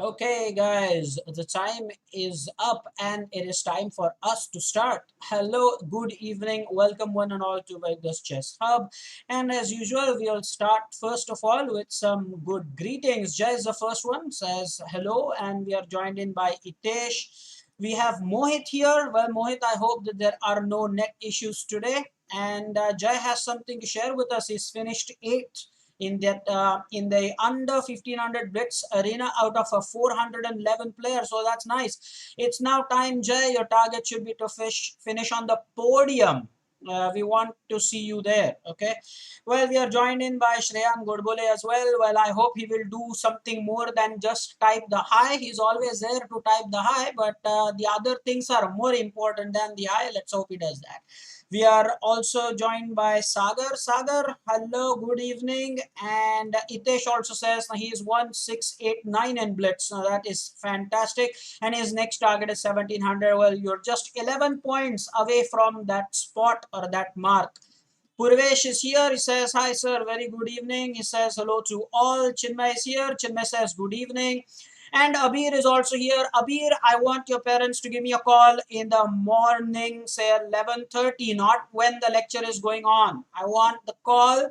Okay, guys, the time is up and it is time for us to start. Hello, good evening, welcome one and all to Vegas Chess Hub. And as usual, we'll start first of all with some good greetings. Jay is the first one, says hello, and we are joined in by Itesh. We have Mohit here. Well, Mohit, I hope that there are no net issues today. And Jay has something to share with us. He's finished 8th in the under 1500 blitz arena out of a 411 players, so that's nice. It's now time, Jay. Your target should be to finish on the podium. We want to see you there. Okay, well, we are joined in by Shreyan Godbole as well. I hope he will do something more than just type the hi. He's always there to type the hi, but the other things are more important than the hi. Let's hope he does that. We are also joined by Sagar. Sagar, hello, good evening. And Itesh also says he is 1689 in Blitz. Now that is fantastic. And his next target is 1700. Well, you're just 11 points away from that spot or that mark. Purvesh is here. He says, hi, sir. Very good evening. He says, hello to all. Chinmay is here. Chinmay says, good evening. And Abir is also here. Abir, I want your parents to give me a call in the morning, say 11:30, not when the lecture is going on. I want the call.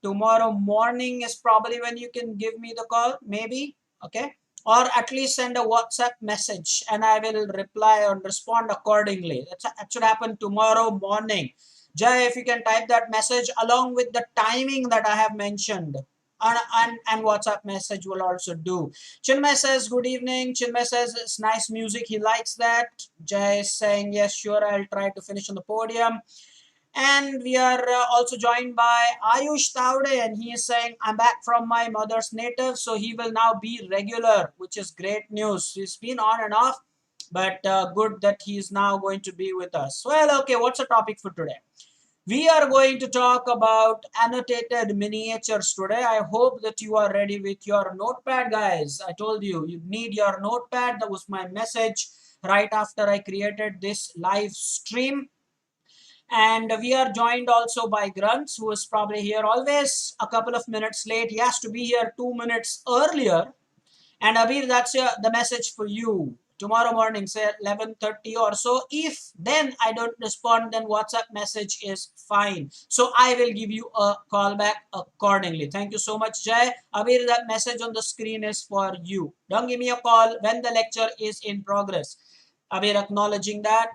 Tomorrow morning is probably when you can give me the call, maybe. Okay. Or at least send a WhatsApp message and I will reply and respond accordingly. That should happen tomorrow morning. Jay, if you can type that message along with the timing that I have mentioned. And WhatsApp message will also do. Chinmay says, good evening. Chinmay says, it's nice music. He likes that. Jay is saying, yes, sure, I'll try to finish on the podium. And we are also joined by Ayush Taude, and he is saying, I'm back from my mother's native, so he will now be regular, which is great news. He's been on and off, but good that he is now going to be with us. Well, okay, what's the topic for today? We are going to talk about annotated miniatures today. I hope that you are ready with your notepad, guys. I told you, you need your notepad. That was my message right after I created this live stream. And we are joined also by Grunts, who is probably here always a couple of minutes late. He has to be here 2 minutes earlier. And Abir, that's the message for you. Tomorrow morning, say 11:30 or so. If then I don't respond, then WhatsApp message is fine. So I will give you a call back accordingly. Thank you so much, Jay. Abir, that message on the screen is for you. Don't give me a call when the lecture is in progress. Abir acknowledging that.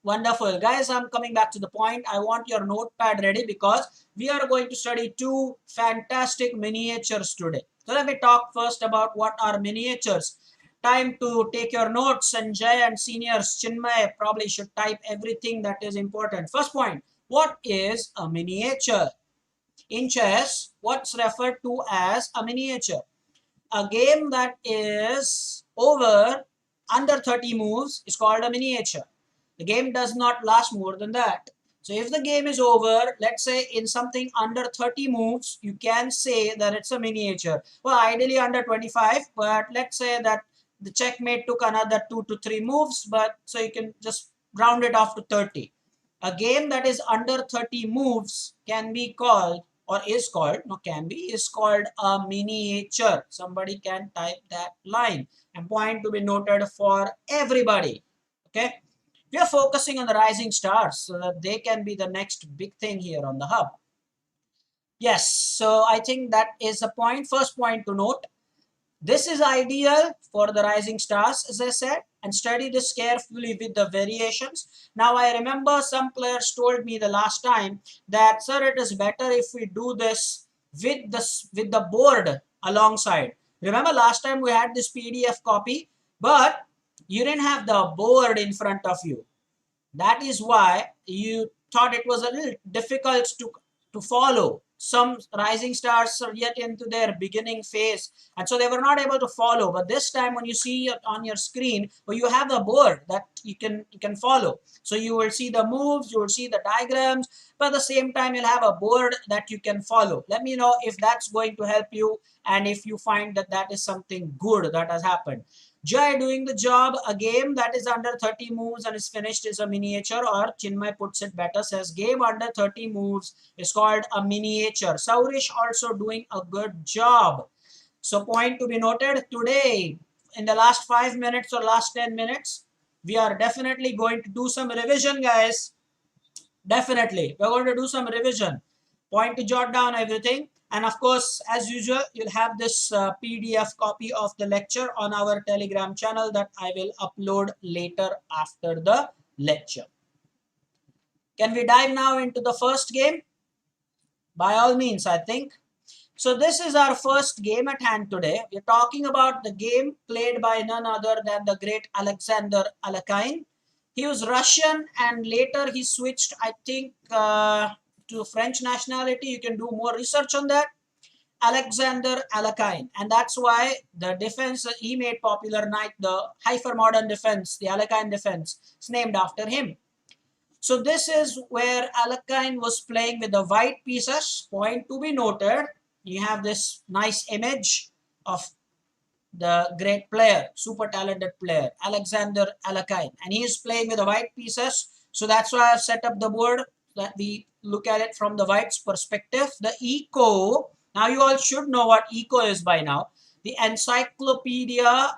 Wonderful. Guys, I'm coming back to the point. I want your notepad ready because we are going to study two fantastic miniatures today. So let me talk first about what are miniatures. Time to take your notes, and Jay and seniors Chinmay probably should type everything that is important. First point, what is a miniature? In chess, what's referred to as a miniature? A game that is over under 30 moves is called a miniature. The game does not last more than that. So if the game is over, let's say in something under 30 moves, you can say that it's a miniature. Well, ideally under 25, but let's say that the checkmate took another 2 to 3 moves, but so you can just round it off to 30. A game that is under 30 moves can be called, or is called, no can be, is called a miniature. Somebody can type that line, and point to be noted for everybody. Okay. We are focusing on the rising stars so that they can be the next big thing here on the hub. Yes, so I think that is a point. First point to note. This is ideal for the rising stars, as I said, and study this carefully with the variations. Now, I remember some players told me the last time that, sir, it is better if we do this with the board alongside. Remember last time we had this PDF copy, but you didn't have the board in front of you. That is why you thought it was a little difficult to follow. Some rising stars are yet into their beginning phase, and so they were not able to follow. But this time, when you see it on your screen, well, you have a board that you can follow. So you will see the moves, you will see the diagrams, but at the same time, you'll have a board that you can follow. Let me know if that's going to help you, and if you find that that is something good that has happened. Jay doing the job. A game that is under 30 moves and is finished is a miniature, or Chinmay puts it better, says game under 30 moves is called a miniature. Saurish also doing a good job. So point to be noted today. in the last 5 minutes or last 10 minutes, we are definitely going to do some revision, guys. Definitely. We're going to do some revision. Point to jot down everything. And of course, as usual, you'll have this PDF copy of the lecture on our Telegram channel that I will upload later after the lecture. Can we dive now into the first game? By all means, I think. So this is our first game at hand today. We're talking about the game played by none other than the great Alexander Alekhine. He was Russian and later he switched, I think, to French nationality. You can do more research on that. Alexander Alekhine. And that's why the defense he made popular, the hypermodern defense, the Alekhine defense, is named after him. So this is where Alekhine was playing with the white pieces. Point to be noted. You have this nice image of the great player, super talented player, Alexander Alekhine. And he is playing with the white pieces. So that's why I've set up the board that we look at it from the white's perspective. The ECO, now you all should know what ECO is by now. The encyclopedia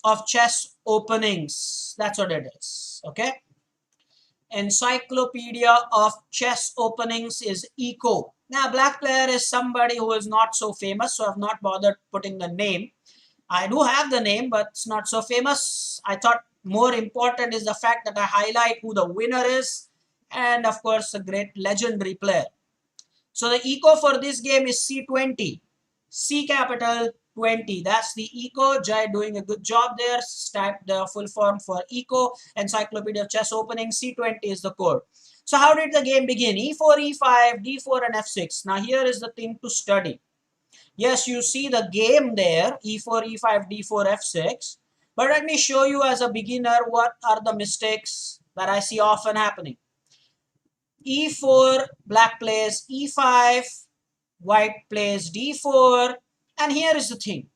of chess openings. That's what it is. Okay. Encyclopedia of chess openings is ECO. Now, black player is somebody who is not so famous, so I've not bothered putting the name. I do have the name, but it's not so famous. I thought more important is the fact that I highlight who the winner is, and of course, a great legendary player. So the ECO for this game is C20. C capital 20. That's the ECO. Jai doing a good job there. Type the full form for ECO. Encyclopedia of Chess Opening. C20 is the code. So how did the game begin? E4, E5, D4 and F6. Now here is the thing to study. Yes, you see the game there. E4, E5, D4, F6. But let me show you as a beginner what are the mistakes that I see often happening. E4, black plays E5, white plays D4, and here is the thing.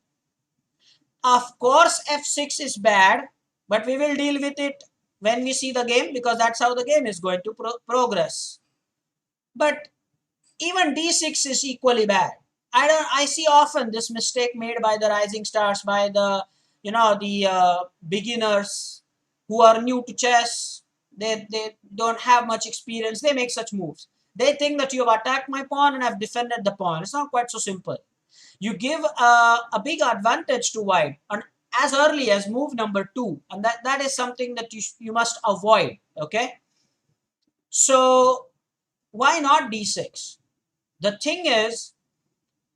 Of course, F6 is bad, but we will deal with it when we see the game because that's how the game is going to progress. But even D6 is equally bad. I see often this mistake made by the rising stars, by the beginners who are new to chess. They don't have much experience. They make such moves. They think that you have attacked my pawn and I've defended the pawn. It's not quite so simple. You give a big advantage to white and as early as move number 2. And that is something that you must avoid. Okay. So why not D6? The thing is,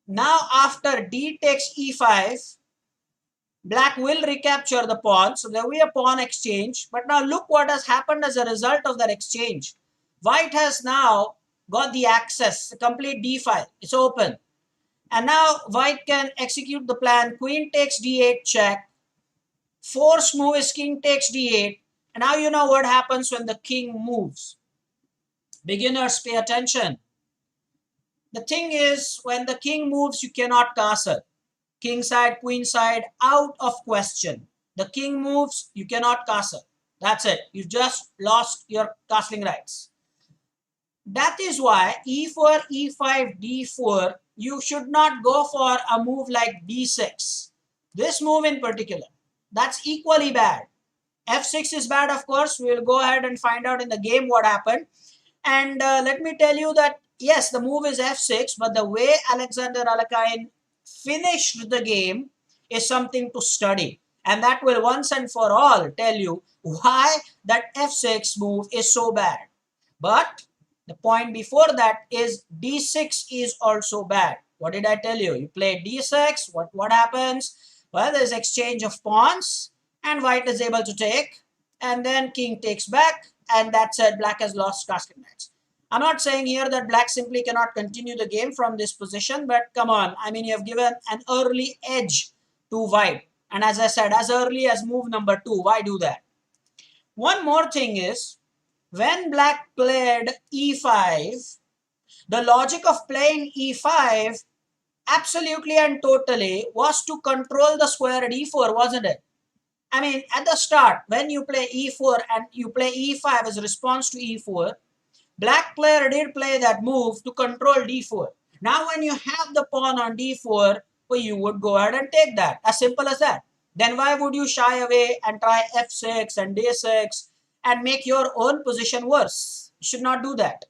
now after D takes E5, black will recapture the pawn. So there will be a pawn exchange. But now look what has happened as a result of that exchange. White has now got the access, the complete D5. It's open. And now white can execute the plan. Queen takes D8 check. Forced move is king takes D8. And now you know what happens when the king moves. Beginners, pay attention. The thing is, when the king moves, you cannot castle. King side, queen side, out of question. The king moves, you cannot castle. That's it. You just lost your castling rights. That is why E4, E5, D4, you should not go for a move like D6. This move in particular, that's equally bad. F6 is bad, of course. We will go ahead and find out in the game what happened. And let me tell you that, yes, the move is F6, but the way Alexander Alekhine finished the game is something to study. And that will once and for all tell you why that F6 move is so bad. But the point before that is D6 is also bad. What did I tell you? You play D6, what happens? Well, there's exchange of pawns and white is able to take and then king takes back and that's it, black has lost castling rights. I'm not saying here that black simply cannot continue the game from this position, but come on, I mean you have given an early edge to white. And as I said, as early as move number 2, why do that? One more thing is, when black played E5, the logic of playing E5 absolutely and totally was to control the square at E4, wasn't it? I mean, at the start, when you play E4 and you play E5 as a response to E4, black player did play that move to control D4. Now, when you have the pawn on D4, Well, you would go ahead and take that. As simple as that. Then why would you shy away and try f6 and d6 and make your own position worse? You should not do that.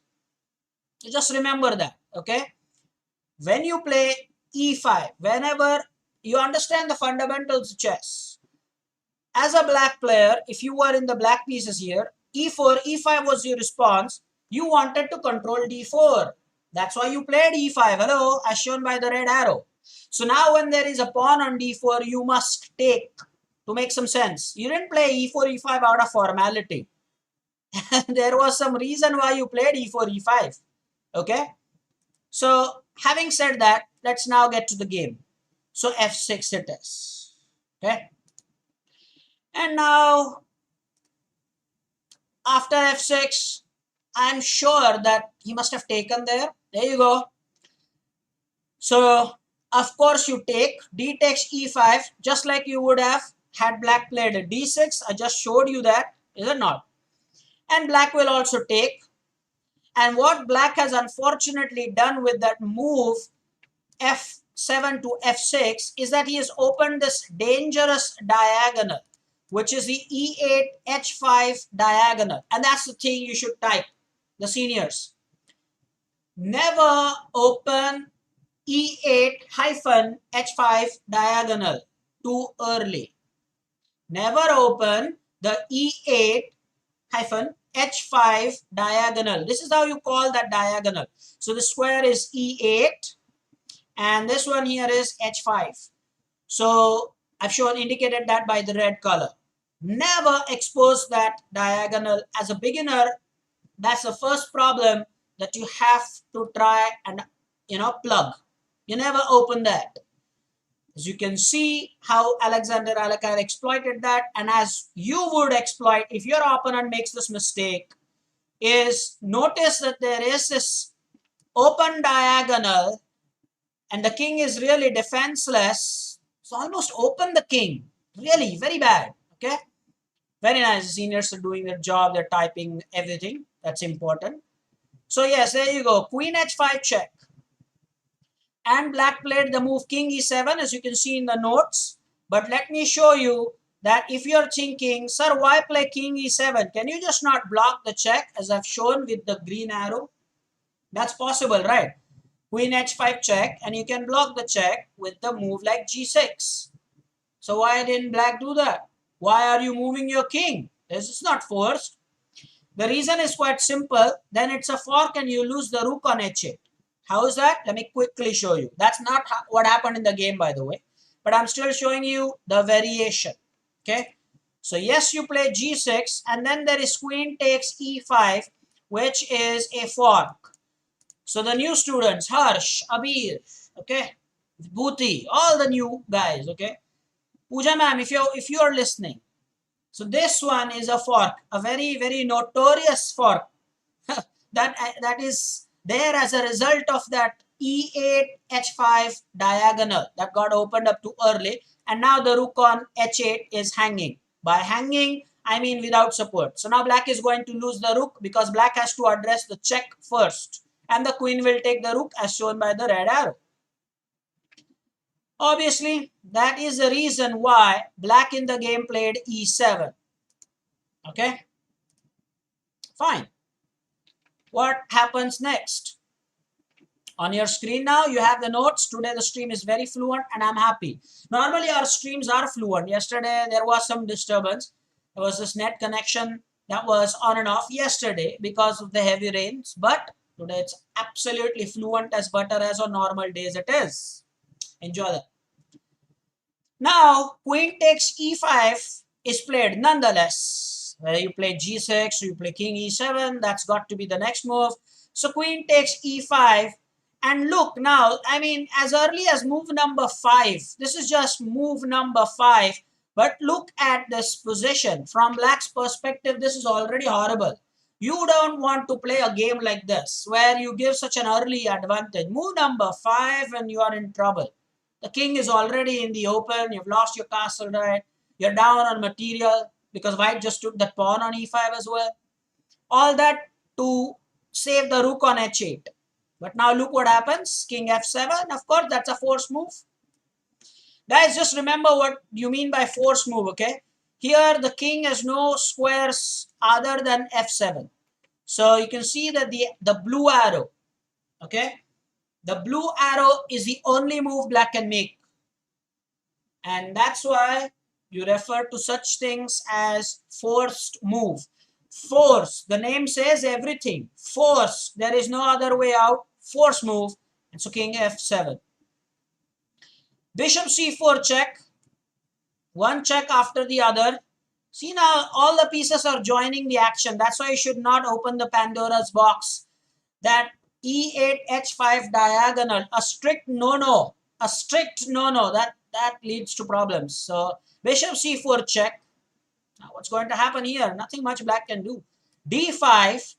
So just remember that, okay? When you play e5, whenever you understand the fundamentals of chess, as a black player, if you were in the black pieces here, e4, e5 was your response. You wanted to control d4. That's why you played e5, hello, as shown by the red arrow. So now when there is a pawn on d4, you must take to make some sense. You didn't play e4, e5 out of formality. There was some reason why you played e4, e5. Okay? So having said that, let's now get to the game. So f6 it is. Okay? And now after f6, I'm sure that he must have taken there. There you go. So of course you take d takes e5, just like you would have had black played d6. I just showed you that, is it not? And black will also take. And what black has unfortunately done with that move f7 to f6 is that he has opened this dangerous diagonal, which is the e8 h5 diagonal. And that's the thing you should type, the seniors. Never open e8 hyphen h5 diagonal too early. Never open the e8 hyphen h5 diagonal. This is how you call that diagonal. So the square is e8 and this one here is h5. So I've shown indicated that by the red color. Never expose that diagonal as a beginner. That's the first problem that you have to try and plug. You never open that. As you can see how Alexander Alakar exploited that, and as you would exploit if your opponent makes this mistake, is notice that there is this open diagonal and the king is really defenseless. So almost open the king. Really, very bad. Okay? Very nice. The seniors are doing their job. They're typing everything. That's important. So yes, there you go. Queen h5 check. And black played the move king e7, as you can see in the notes. But let me show you that if you're thinking, sir, why play king e7? Can you just not block the check as I've shown with the green arrow? That's possible, right? Queen h5 check, and you can block the check with the move like g6. So why didn't black do that? Why are you moving your king? This is not forced. The reason is quite simple. Then it's a fork and you lose the rook on h8. How is that? Let me quickly show you. That's not what happened in the game, by the way. But I'm still showing you the variation. Okay. So yes, you play g6 and then there is queen takes e5, which is a fork. So the new students, Harsh, Abir, okay, Bhuti, all the new guys, okay. Pooja ma'am, if you are listening. So this one is a fork, a very, very notorious fork that is there as a result of that e8 h5 diagonal that got opened up too early, and now the rook on h8 is hanging. By hanging, I mean without support. So now black is going to lose the rook because black has to address the check first, and the queen will take the rook as shown by the red arrow. Obviously, that is the reason why black in the game played e7. Okay, fine. What happens next? On your screen now, you have the notes. Today the stream is very fluent and I'm happy. Normally our streams are fluent. Yesterday there was some disturbance. There was this net connection that was on and off yesterday because of the heavy rains. But today it's absolutely fluent as butter as on normal days it is. Enjoy that. Now, queen takes e5 is played nonetheless. Whether you play g6 or you play king e7, that's got to be the next move. So queen takes e5. And look now, I mean, as early as move number 5, this is just move number 5. But look at this position. From black's perspective, this is already horrible. You don't want to play a game like this, where you give such an early advantage. Move number 5 and you are in trouble. The king is already in the open. You've lost your castle, right? You're down on material because white just took that pawn on e5 as well. All that to save the rook on h8. But now look what happens. King f7. Of course, that's a forced move. Guys, just remember what you mean by force move, okay? Here, the king has no squares other than f7. So you can see that the blue arrow, okay? The blue arrow is the only move black can make. And that's why you refer to such things as forced move. Force, the name says everything. Force, there is no other way out. Force move. And so king f7. Bishop c4 check. One check after the other. See now, all the pieces are joining the action. That's why you should not open the Pandora's box. That e8 h5 diagonal, a strict no-no. A strict no-no. That leads to problems. So bishop c4 check. Now what's going to happen here? Nothing much black can do. d5.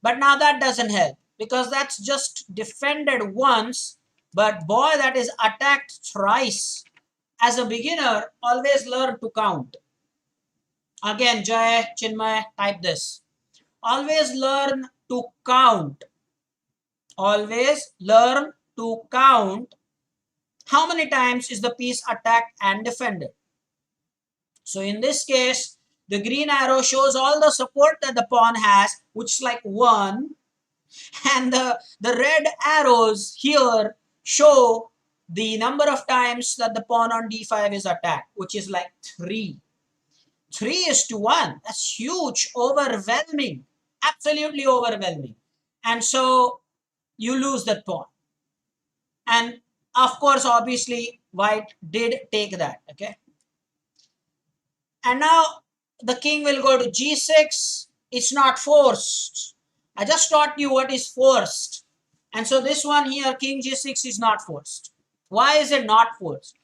But now that doesn't help, because that's just defended once. But boy, that is attacked thrice. As a beginner, always learn to count. Again, Jay, Chinmay, type this. Always learn to count. Always learn to count how many times is the piece attacked and defended. So in this case, the green arrow shows all the support that the pawn has, which is like 1. And the red arrows here show the number of times that the pawn on d5 is attacked, which is like 3. 3:1. That's huge, overwhelming, absolutely overwhelming. And so you lose that pawn. And of course, obviously, white did take that, okay? And now the king will go to g6. It's not forced. I just taught you what is forced. And so this one here, king g6, is not forced. Why is it not forced?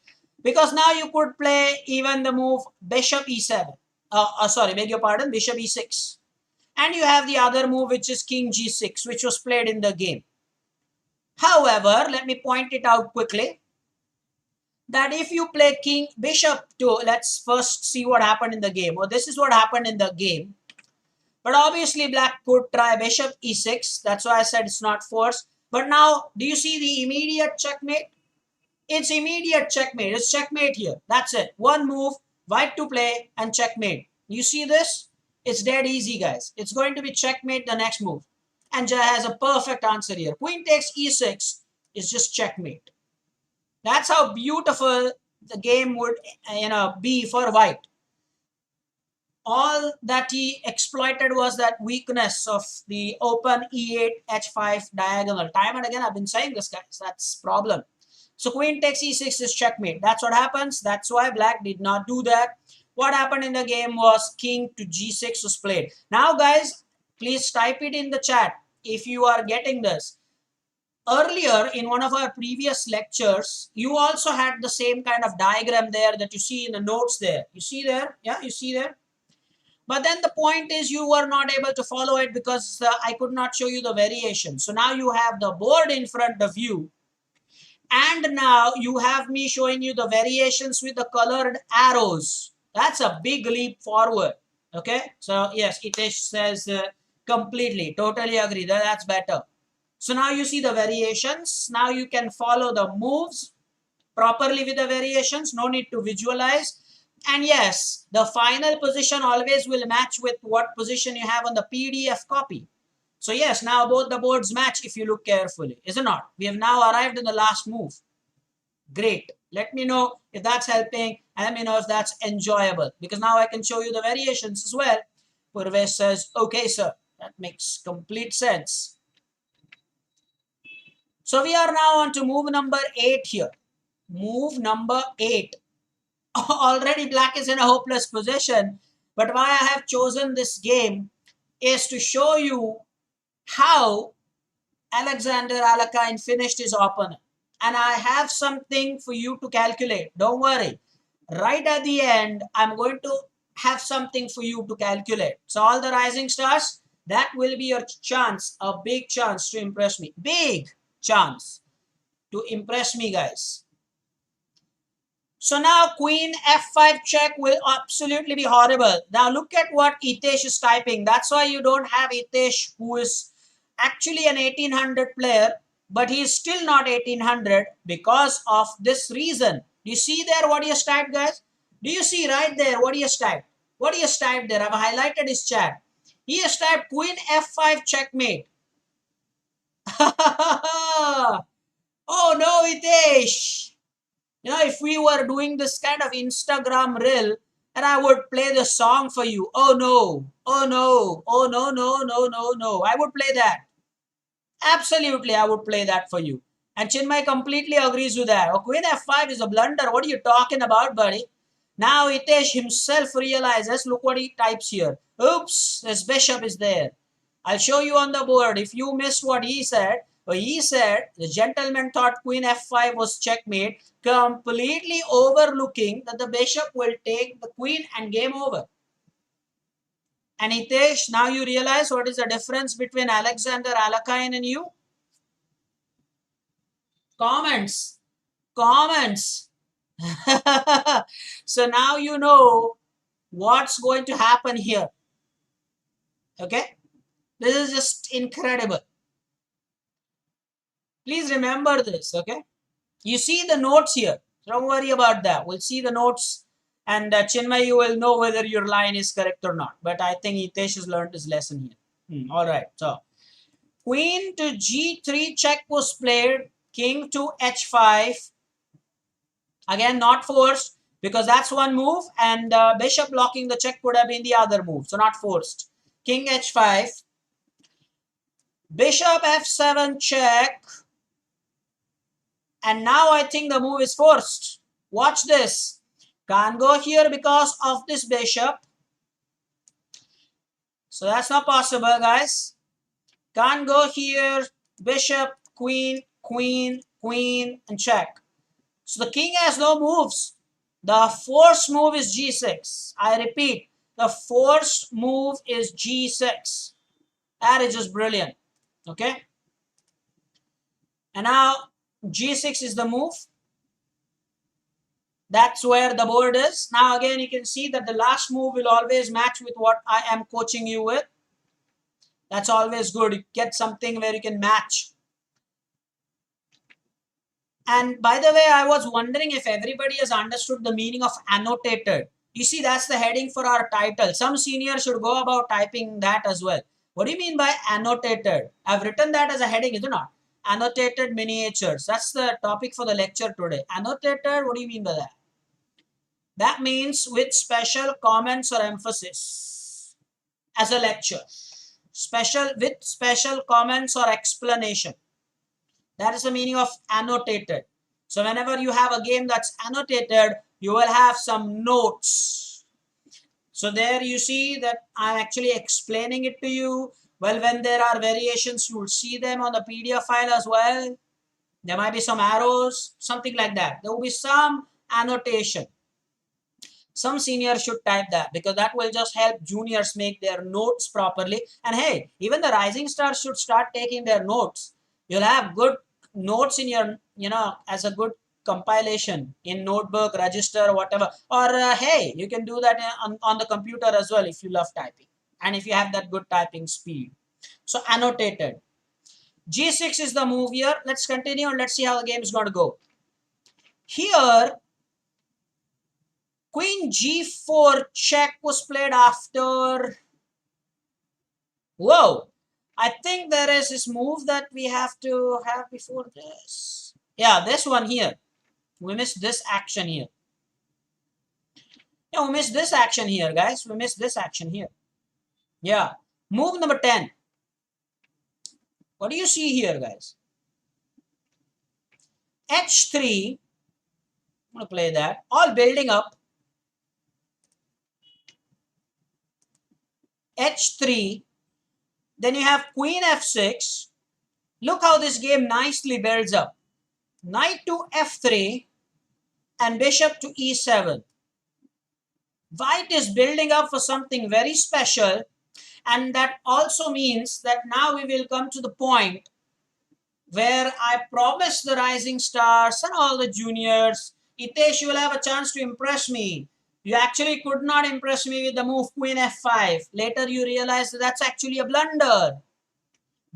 Because now you could play even the move bishop e7. Sorry, beg your pardon, bishop e6. And you have the other move, which is king g6, which was played in the game. However, let me point it out quickly, that if you play king bishop to, let's first see what happened in the game. Well, this is what happened in the game. But obviously black could try bishop e6. That's why I said it's not forced. But now, do you see the immediate checkmate? It's immediate checkmate. It's checkmate here. That's it. One move, white to play, and checkmate. You see this? It's dead easy, guys. It's going to be checkmate the next move. And Jay has a perfect answer here. Queen takes e6 is just checkmate. That's how beautiful the game would, be for white. All that he exploited was that weakness of the open e8 h5 diagonal. Time and again I've been saying this, guys. That's problem. So queen takes e6 is checkmate. That's what happens. That's why black did not do that. What happened in the game was king to g6 was played. Now guys, please type it in the chat if you are getting this. Earlier in one of our previous lectures, you also had the same kind of diagram there that you see in the notes there. You see there? Yeah, you see there? But then the point is you were not able to follow it because I could not show you the variation. So now you have the board in front of you. And now you have me showing you the variations with the colored arrows. That's a big leap forward. Okay. So yes, Hitesh says completely. Totally agree. That's better. So now you see the variations. Now you can follow the moves properly with the variations. No need to visualize. And yes, the final position always will match with what position you have on the PDF copy. So yes, now both the boards match if you look carefully, is it not? We have now arrived in the last move. Great. Let me know if that's helping. Let me know if that's enjoyable, because now I can show you the variations as well. Purvesh says, okay, sir. That makes complete sense. So we are now on to move number 8 here. Move number 8. Already black is in a hopeless position. But why I have chosen this game is to show you how Alexander Alakine finished his opponent. And I have something for you to calculate. Don't worry. Right at the end, I'm going to have something for you to calculate. So all the rising stars, that will be your chance, a big chance to impress me. Big chance to impress me, guys. So now queen f5 check will absolutely be horrible. Now look at what Hitesh is typing. That's why you don't have Hitesh, who is actually an 1800 player, but he is still not 1800 because of this reason. Do you see there what he has typed, guys? Do you see right there what he has typed? What he has typed there? I've highlighted his chat. He has typed Queen F5 checkmate. Oh no, Hitesh. You know, if we were doing this kind of Instagram reel, and I would play the song for you. Oh no, oh no, oh no, no, no, no, no. I would play that. Absolutely, I would play that for you. And Chinmay completely agrees with that. Oh, Queen F5 is a blunder. What are you talking about, buddy? Now Hitesh himself realizes, look what he types here. Oops, this bishop is there. I'll show you on the board. If you missed what he said, the gentleman thought Queen F5 was checkmate, completely overlooking that the bishop will take the queen and game over. And Hitesh, now you realize what is the difference between Alexander Alakine and you? Comments. Comments. So now you know what's going to happen here. Okay? This is just incredible. Please remember this, okay? You see the notes here. Don't worry about that. We'll see the notes. And Chinmay, you will know whether your line is correct or not. But I think Hitesh has learned his lesson here. All right. So, Queen to G3 check was played. King to H5. Again, not forced because that's one move. And bishop blocking the check would have been the other move. So, not forced. King H5. Bishop F7 check. And now I think the move is forced. Watch this. Can't go here because of this bishop. So that's not possible, guys. Can't go here. Bishop, queen, queen, queen, and check. So the king has no moves. The forced move is G6. I repeat, the forced move is G6. That is just brilliant. Okay. And now G6 is the move. That's where the board is. Now again, you can see that the last move will always match with what I am coaching you with. That's always good. You get something where you can match. And by the way, I was wondering if everybody has understood the meaning of annotated. You see, that's the heading for our title. Some seniors should go about typing that as well. What do you mean by annotated? I've written that as a heading, is it not? Annotated miniatures. That's the topic for the lecture today. Annotated, what do you mean by that? That means with special comments or emphasis as a lecture. With special comments or explanation. That is the meaning of annotated. So whenever you have a game that's annotated, you will have some notes. So there you see that I'm actually explaining it to you. Well, when there are variations, you will see them on the PDF file as well. There might be some arrows, something like that. There will be some annotation. Some seniors should type that because that will just help juniors make their notes properly. And hey, even the rising stars should start taking their notes. You'll have good notes in your, as a good compilation in notebook, register, whatever. Or hey, you can do that on the computer as well if you love typing. And if you have that good typing speed. So annotated. G6 is the move here. Let's continue and let's see how the game is going to go. Here, Queen G4 check was played after. Whoa. I think there is this move that we have to have before this. Yeah, this one here. We missed this action here. Yeah, we missed this action here, guys. We missed this action here. Yeah. Move number 10. What do you see here, guys? H3. I'm going to play that. All building up. H3. Then you have Queen F6. Look how this game nicely builds up. Knight to F3 and Bishop to E7. White is building up for something very special, and that also means that now we will come to the point where I promise the rising stars and all the juniors, Hitesh, you will have a chance to impress me. You actually could not impress me with the move Queen F5. Later you realize that that's actually a blunder.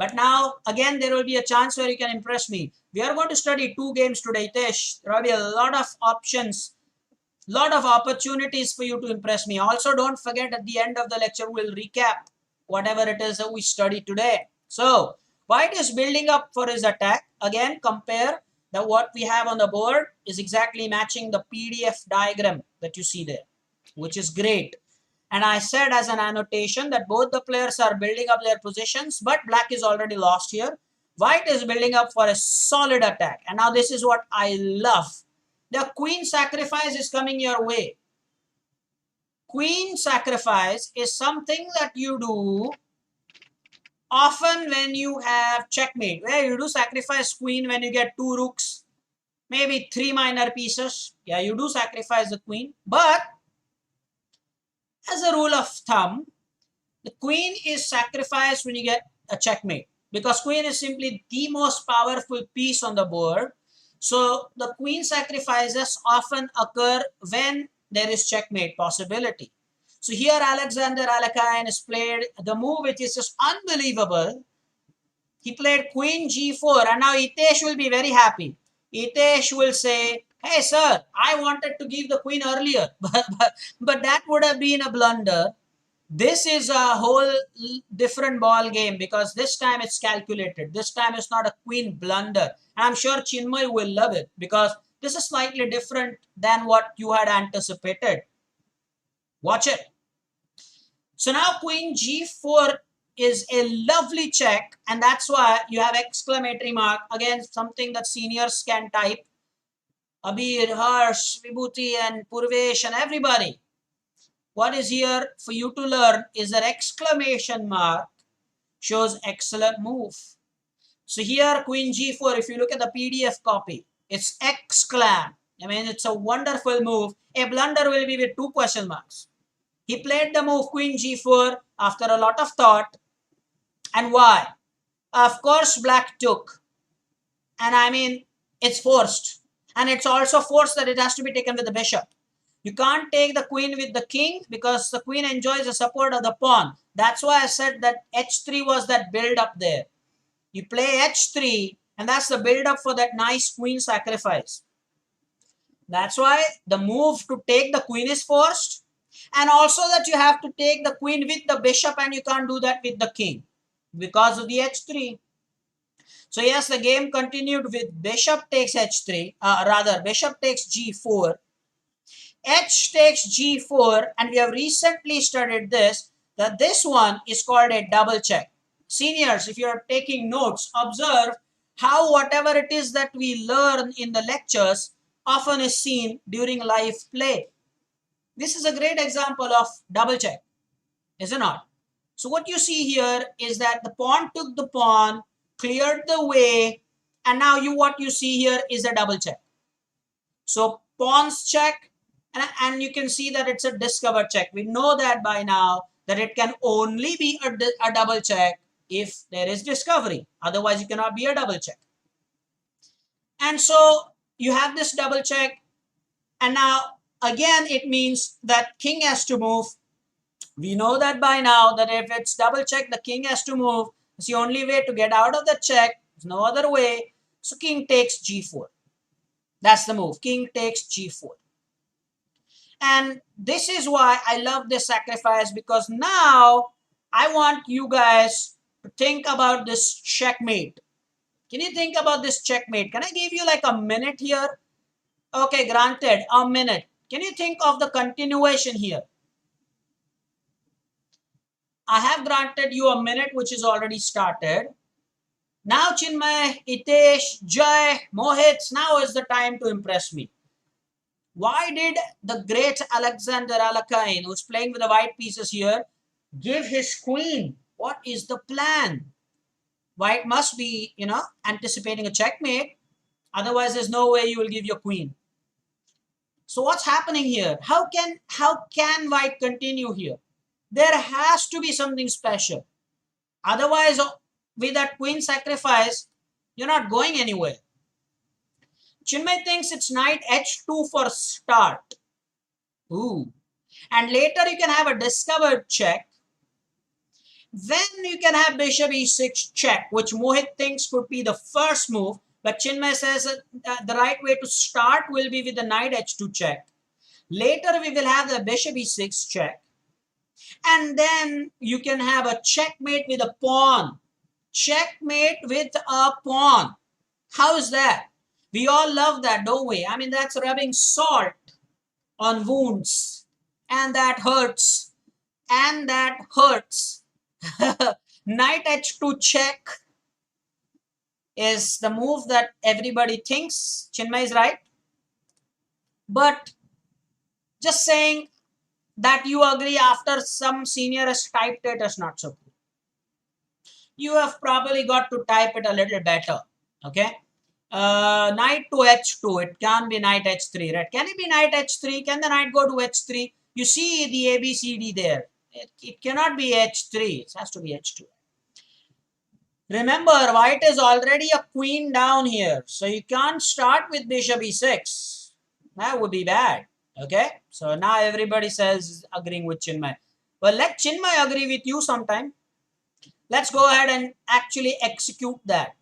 But now, again, there will be a chance where you can impress me. We are going to study 2 games today, Tesh. There will be a lot of options, lot of opportunities for you to impress me. Also, don't forget at the end of the lecture, we'll recap whatever it is that we studied today. So, white is building up for his attack. Again, compare that what we have on the board is exactly matching the PDF diagram that you see there, which is great. And I said as an annotation that both the players are building up their positions, but black is already lost here. White is building up for a solid attack. And now this is what I love. The queen sacrifice is coming your way. Queen sacrifice is something that you do often when you have checkmate, where you do sacrifice queen when you get 2 rooks, maybe 3 minor pieces. Yeah, you do sacrifice the queen. But as a rule of thumb, the queen is sacrificed when you get a checkmate, because queen is simply the most powerful piece on the board. So the queen sacrifices often occur when there is checkmate possibility. So here Alexander Alekine has played the move which is just unbelievable. He played queen g4, and now Hitesh will be very happy. Hitesh will say, hey sir, I wanted to give the queen earlier, but that would have been a blunder. This is a whole different ball game, because this time it's calculated. This time it's not a queen blunder. And I'm sure Chinmay will love it, because this is slightly different than what you had anticipated. Watch it. So now queen g4 is a lovely check, and that's why you have exclamatory mark. Again, something that seniors can type. Abir, Harsh, Vibhuti and Purvesh and everybody. What is here for you to learn is that exclamation mark shows excellent move. So here queen g4, if you look at the PDF copy, it's exclam. I mean, it's a wonderful move. A blunder will be with 2 question marks. He played the move queen g4 after a lot of thought. And why? Of course, black took. And I mean, it's forced. And it's also forced that it has to be taken with the bishop. You can't take the queen with the king, because the queen enjoys the support of the pawn. That's why I said that h3 was that build up there. You play h3, and that's the build up for that nice queen sacrifice. That's why the move to take the queen is forced. And also that you have to take the queen with the bishop, and you can't do that with the king because of the h3. So yes, the game continued with bishop takes h3, bishop takes g4. H takes g4, and we have recently studied this, that this one is called a double check. Seniors, if you are taking notes, observe how whatever it is that we learn in the lectures often is seen during live play. This is a great example of double check, is it not? So what you see here is that the pawn took the pawn, cleared the way, and now what you see here is a double check. So pawns check, and you can see that it's a discovered check. We know that by now, that it can only be a double check if there is discovery. Otherwise, it cannot be a double check. And so you have this double check, and now again it means that king has to move. We know that by now, that if it's double check, the king has to move. It's the only way to get out of the check. There's no other way. So king takes g4. That's the move. King takes g4. And this is why I love this sacrifice, because now I want you guys to think about this checkmate. Can you think about this checkmate? Can I give you like a minute here? Okay, granted, a minute. Can you think of the continuation here? I have granted you a minute, which is already started. Now, Chinmay, Hitesh, Jay, Mohit, now is the time to impress me. Why did the great Alexander Alekine, who's playing with the white pieces here, give his queen? What is the plan? White must be, anticipating a checkmate. Otherwise, there's no way you will give your queen. So what's happening here? How can white continue here? There has to be something special. Otherwise, with that queen sacrifice, you're not going anywhere. Chinmay thinks it's knight h2 for start. Ooh. And later you can have a discovered check. Then you can have bishop e6 check, which Mohit thinks could be the first move. But Chinmay says the right way to start will be with the knight h2 check. Later we will have the bishop e6 check. And then you can have a checkmate with a pawn. Checkmate with a pawn. How is that? We all love that, don't we? I mean, that's rubbing salt on wounds. And that hurts. And that hurts. Knight h2 check is the move that everybody thinks Chinmay is right. But just saying that you agree after some senior has typed it is not so cool. You have probably got to type it a little better. Okay. Knight to h2. It can be knight h3, right? Can it be knight h3? Can the knight go to h3? You see the ABCD there. It cannot be h3. It has to be h2. Remember, white is already a queen down here. So you can't start with bishop e6. That would be bad. Okay. So now everybody says agreeing with Chinmay. Well, let Chinmay agree with you sometime. Let's go ahead and actually execute that.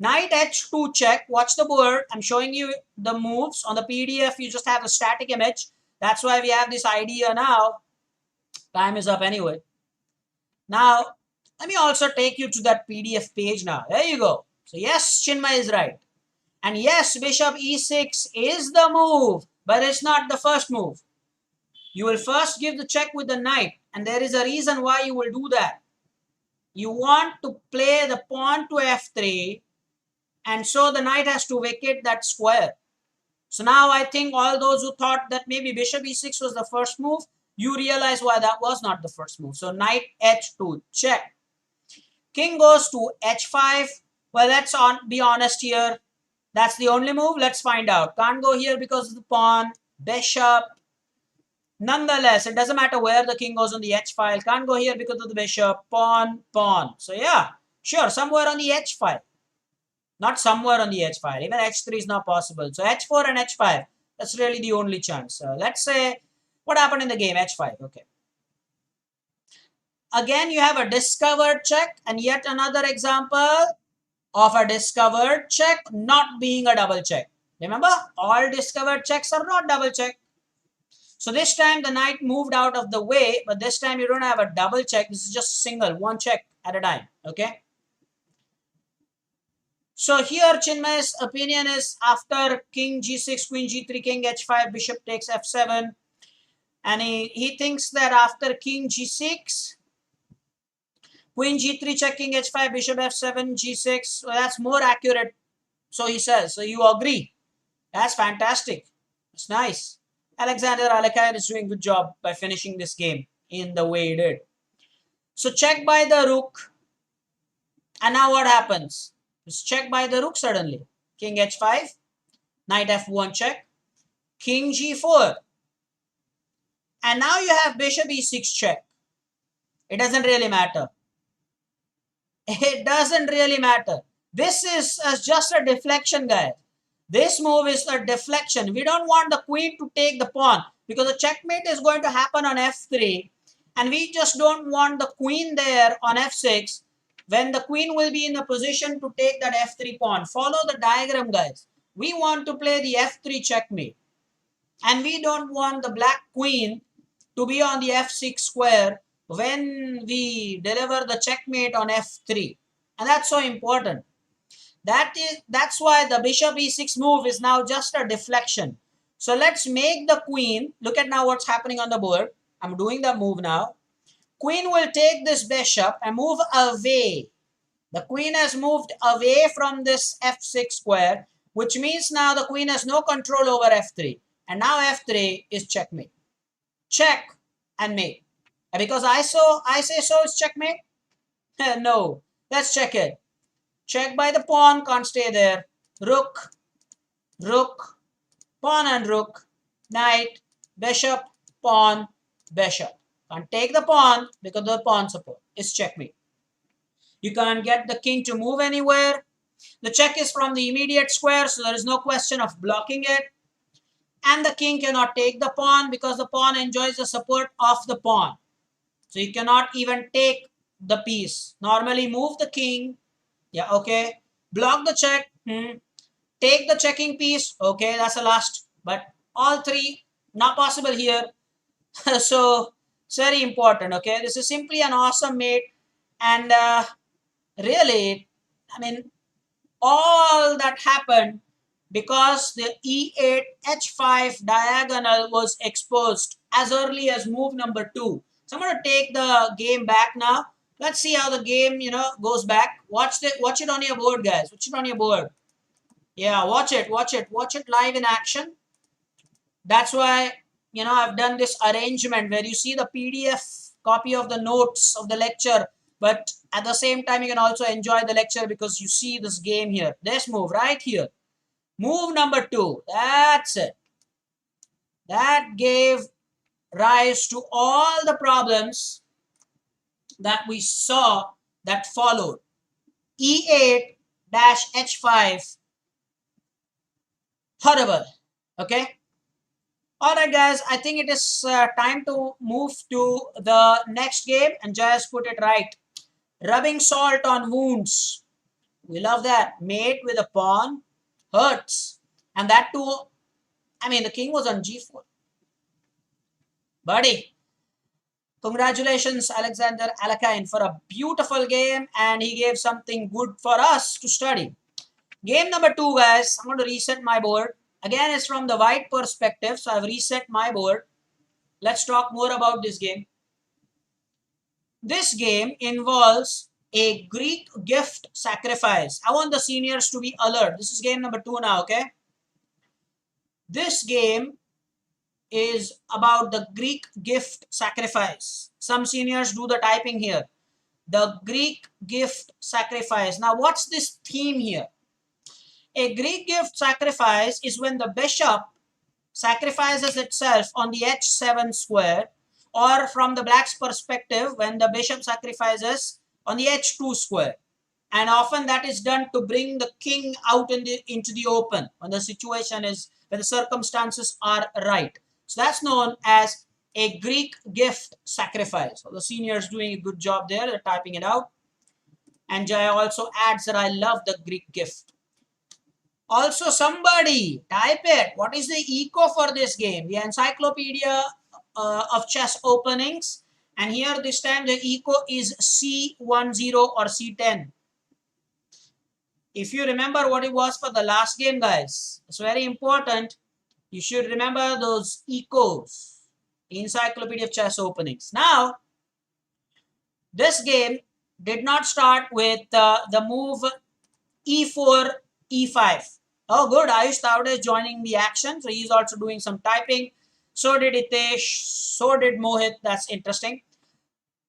Knight h2 check. Watch the board. I'm showing you the moves. On the PDF, you just have a static image. That's why we have this idea now. Time is up anyway. Now, let me also take you to that PDF page now. There you go. So yes, Chinmay is right. And yes, bishop e6 is the move, but it's not the first move. You will first give the check with the knight. And there is a reason why you will do that. You want to play the pawn to f3, and so the knight has to vacate that square. So now I think all those who thought that maybe bishop e6 was the first move, you realize why that was not the first move. So knight h2 check. King goes to h5. Well, let's be honest here. That's the only move. Let's find out. Can't go here because of the pawn. Bishop. Nonetheless, it doesn't matter where the king goes on the h file. Can't go here because of the bishop. Pawn, pawn. So yeah, sure, somewhere on the h file. Not somewhere on the h file. Even h3 is not possible. So h4 and h5. That's really the only chance. Let's say, what happened in the game? h5. Okay. Again, you have a discovered check, and yet another example of a discovered check not being a double check. Remember, all discovered checks are not double check. So this time the knight moved out of the way, but this time you don't have a double check. This is just single, one check at a time. Okay. So here Chinmay's opinion is after king g6, queen g3, king h5, bishop takes f7. And he thinks that after king g6, queen g3 check, king h5, bishop f7, g6. Well, that's more accurate. So he says. So you agree. That's fantastic. It's nice. Alexander Alekhin is doing a good job by finishing this game in the way he did. So check by the rook. And now what happens? It's check by the rook suddenly. King h5. Knight f1 check. King g4. And now you have bishop e6 check. It doesn't really matter. It doesn't really matter. This is just a deflection, guys. This move is a deflection. We don't want the queen to take the pawn because the checkmate is going to happen on f3. And we just don't want the queen there on f6 when the queen will be in a position to take that f3 pawn. Follow the diagram, guys. We want to play the f3 checkmate. And we don't want the black queen to be on the f6 square when we deliver the checkmate on f3. And that's so important. That's why the bishop e6 move is now just a deflection. So let's make the queen. Look at now what's happening on the board. I'm doing the move now. Queen will take this bishop and move away. The queen has moved away from this f6 square, which means now the queen has no control over f3. And now f3 is checkmate. Check and mate. And because I say so, it's checkmate? No. Let's check it. Check by the pawn, can't stay there. Rook, rook, pawn and rook, knight, bishop, pawn, bishop. Can't take the pawn because of the pawn support. It's checkmate. You can't get the king to move anywhere. The check is from the immediate square, so there is no question of blocking it. And the king cannot take the pawn because the pawn enjoys the support of the pawn. So you cannot even take the piece. Normally move the king. Yeah, okay. Block the check. Take the checking piece. Okay, that's the last. But all three, not possible here. So it's very important. Okay, this is simply an awesome mate. And really, I mean, all that happened because the e8 h5 diagonal was exposed as early as move number 2. So I'm going to take the game back now. Let's see how the game, goes back. Watch it on your board, guys. Watch it on your board. Yeah, watch it, watch it live in action. That's why, I've done this arrangement where you see the PDF copy of the notes of the lecture, but at the same time, you can also enjoy the lecture because you see this game here. This move right here. Move number 2. That's it. That gave rise to all the problems that we saw that followed. E8-H5. Horrible. Okay. All right, guys, I think it is time to move to the next game and just put it right. Rubbing salt on wounds. We love that. Mate with a pawn hurts. And that too, I mean, the king was on g4. Buddy, congratulations, Alexander Alakain, for a beautiful game. And he gave something good for us to study. Game number 2, guys. I'm going to reset my board. Again, it's from the white perspective, so I've reset my board. Let's talk more about this game. This game involves a Greek gift sacrifice. I want the seniors to be alert. This is game number 2 now, okay? This game is about the Greek gift sacrifice. Some seniors do the typing here. The Greek gift sacrifice. Now, what's this theme here? A Greek gift sacrifice is when the bishop sacrifices itself on the h7 square, or from the black's perspective, when the bishop sacrifices on the h2 square. And often that is done to bring the king out into the open when the situation is, when the circumstances are right. So that's known as a Greek gift sacrifice. So the seniors doing a good job there, they're typing it out. And Jaya also adds that I love the Greek gift. Also, somebody type it. What is the eco for this game? The Encyclopedia of Chess Openings. And here this time the eco is C10 or C10. If you remember what it was for the last game, guys, it's very important. You should remember those ecos. Encyclopedia of Chess Openings. Now, this game did not start with the move E4, E5. Oh, good. Ayush Tavde is joining the action. So he's also doing some typing. So did Itesh. So did Mohit. That's interesting.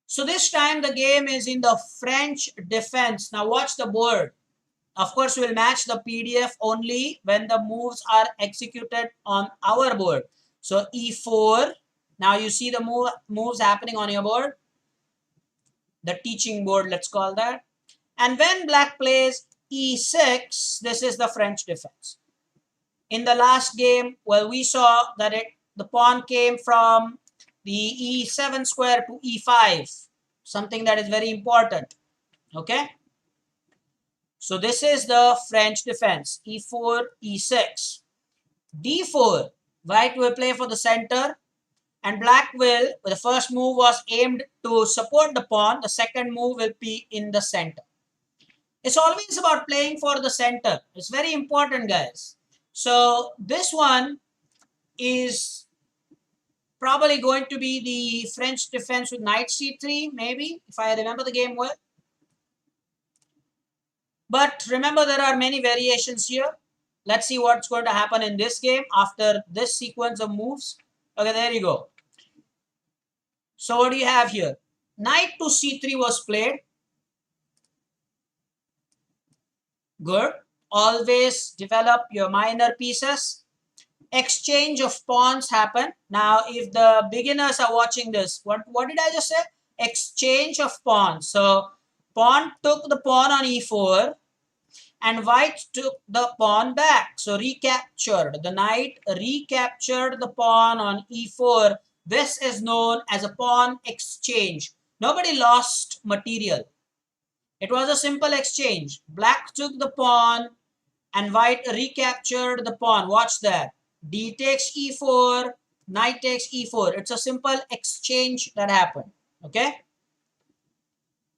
So this time the game is in the French defense. Now watch the board. Of course, we'll match the PDF only when the moves are executed on our board. So E4. Now you see the moves happening on your board. The teaching board, let's call that. And when black plays E6, this is the French defense. In the last game, well, we saw that the pawn came from the E7 square to E5, something that is very important. Okay? So this is the French defense, E4, E6. D4, white will play for the center, and black will, the first move was aimed to support the pawn, the second move will be in the center. It's always about playing for the center. It's very important, guys. So this one is probably going to be the French defense with knight c3, maybe, if I remember the game well. But remember, there are many variations here. Let's see what's going to happen in this game after this sequence of moves. Okay, there you go. So what do you have here? Knight to c3 was played. Good. Always develop your minor pieces. Exchange of pawns happen. Now, if the beginners are watching this, what did I just say? Exchange of pawns. So, pawn took the pawn on e4 and white took the pawn back. So, recaptured. The knight recaptured the pawn on e4. This is known as a pawn exchange. Nobody lost material. It was a simple exchange. Black took the pawn and white recaptured the pawn. Watch that. D takes e4, knight takes e4. It's a simple exchange that happened. Okay?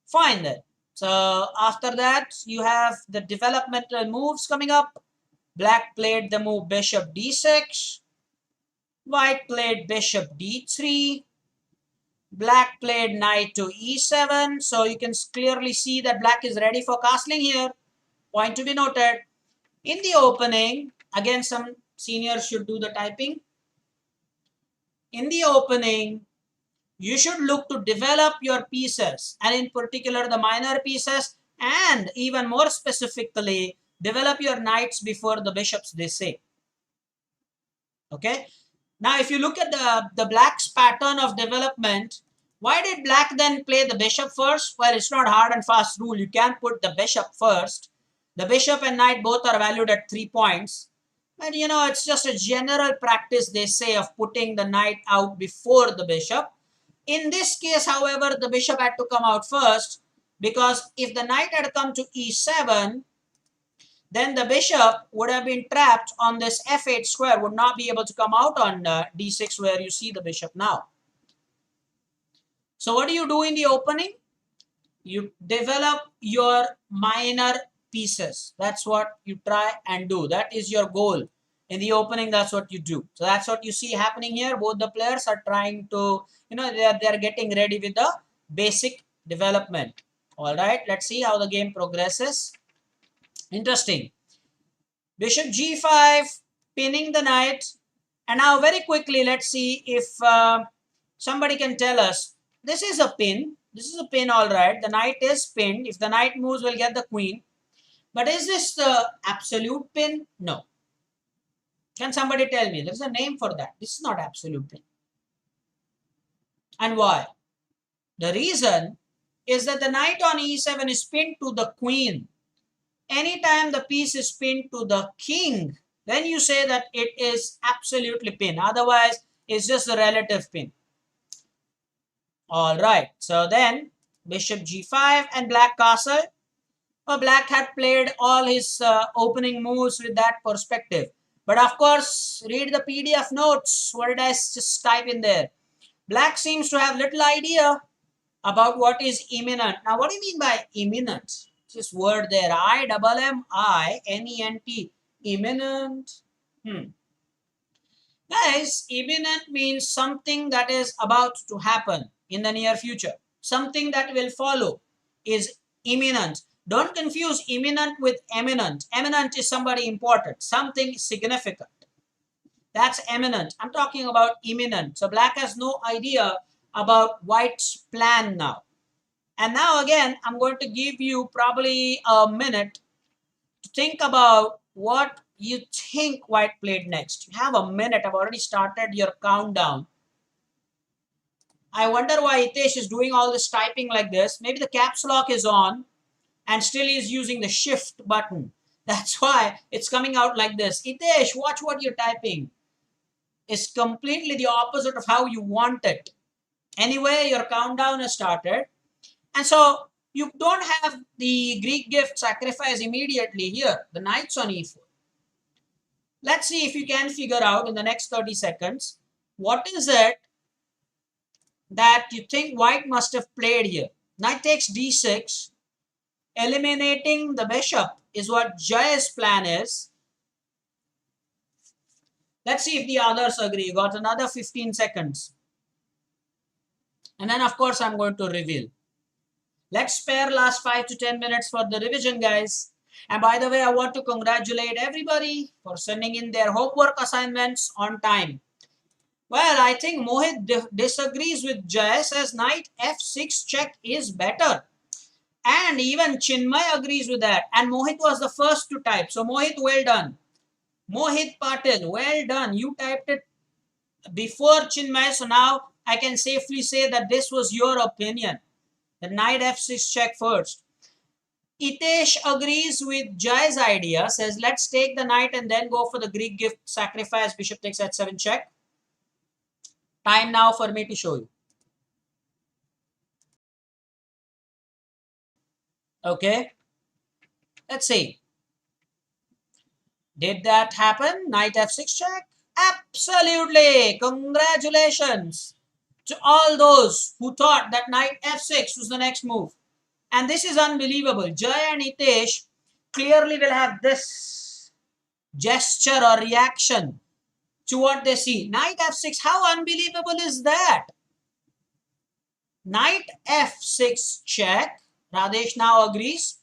Fine then. So after that, you have the developmental moves coming up. Black played the move bishop d6. White played bishop d3. Black played knight to e7. So you can clearly see that black is ready for castling here. Point to be noted. In the opening, again some seniors should do the typing. In the opening, you should look to develop your pieces, and in particular the minor pieces, and even more specifically, develop your knights before the bishops, they say. Okay. Now, if you look at the black's pattern of development, why did black then play the bishop first? Well, it's not hard and fast rule. You can't put the bishop first. The bishop and knight both are valued at 3 points. But you know, it's just a general practice, they say, of putting the knight out before the bishop. In this case, however, the bishop had to come out first, because if the knight had come to e7, then the bishop would have been trapped on this f8 square, would not be able to come out on d6 where you see the bishop now. So what do you do in the opening? You develop your minor pieces. That's what you try and do. That is your goal. In the opening, that's what you do. So that's what you see happening here. Both the players are trying to, you know, they're getting ready with the basic development. All right, let's see how the game progresses. Interesting. Bishop g5, pinning the knight. And now very quickly, let's see if somebody can tell us. This is a pin. This is a pin, all right. The knight is pinned. If the knight moves, we'll get the queen. But is this the absolute pin? No. Can somebody tell me? There's a name for that. This is not absolute pin. And why? The reason is that the knight on e7 is pinned to the queen. Anytime the piece is pinned to the king, then you say that it is absolutely pinned. Otherwise, it's just a relative pin. All right. So then, bishop g5 and black castle. Well, black had played all his opening moves with that perspective. But of course, read the PDF notes. What did I just type in there? Black seems to have little idea about what is imminent. Now, what do you mean by imminent? This word there, I-M-M-I-N-E-N-T, imminent. Guys, imminent means something that is about to happen in the near future. Something that will follow is imminent. Don't confuse imminent with eminent. Eminent is somebody important, something significant. That's eminent. I'm talking about imminent. So black has no idea about white's plan now. And now again, I'm going to give you probably a minute to think about what you think white played next. You have a minute. I've already started your countdown. I wonder why Hitesh is doing all this typing like this. Maybe the caps lock is on and still is using the shift button. That's why it's coming out like this. Hitesh, watch what you're typing. It's completely the opposite of how you want it. Anyway, your countdown has started. And so you don't have the Greek gift sacrifice immediately here. The knight's on e4. Let's see if you can figure out in the next 30 seconds, what is it that you think white must have played here? Knight takes d6. Eliminating the bishop is what Jay's plan is. Let's see if the others agree. You got another 15 seconds. And then, of course, I'm going to reveal. Let's spare last 5 to 10 minutes for the revision, guys. And by the way, I want to congratulate everybody for sending in their homework assignments on time. Well, I think Mohit disagrees with Jay, says knight f6 check is better. And even Chinmay agrees with that. And Mohit was the first to type. So Mohit, well done. Mohit Patil, well done. You typed it before Chinmay. So now I can safely say that this was your opinion. The knight f6 check first. Hitesh agrees with Jai's idea, says let's take the knight and then go for the Greek gift sacrifice. Bishop takes h7 check. Time now for me to show you. Okay, let's see. Did that happen? Knight f6 check? Absolutely! Congratulations to all those who thought that knight f6 was the next move. And this is unbelievable. Jay and Hitesh clearly will have this gesture or reaction to what they see. Knight f6, how unbelievable is that? Knight f6 check. Radesh now agrees.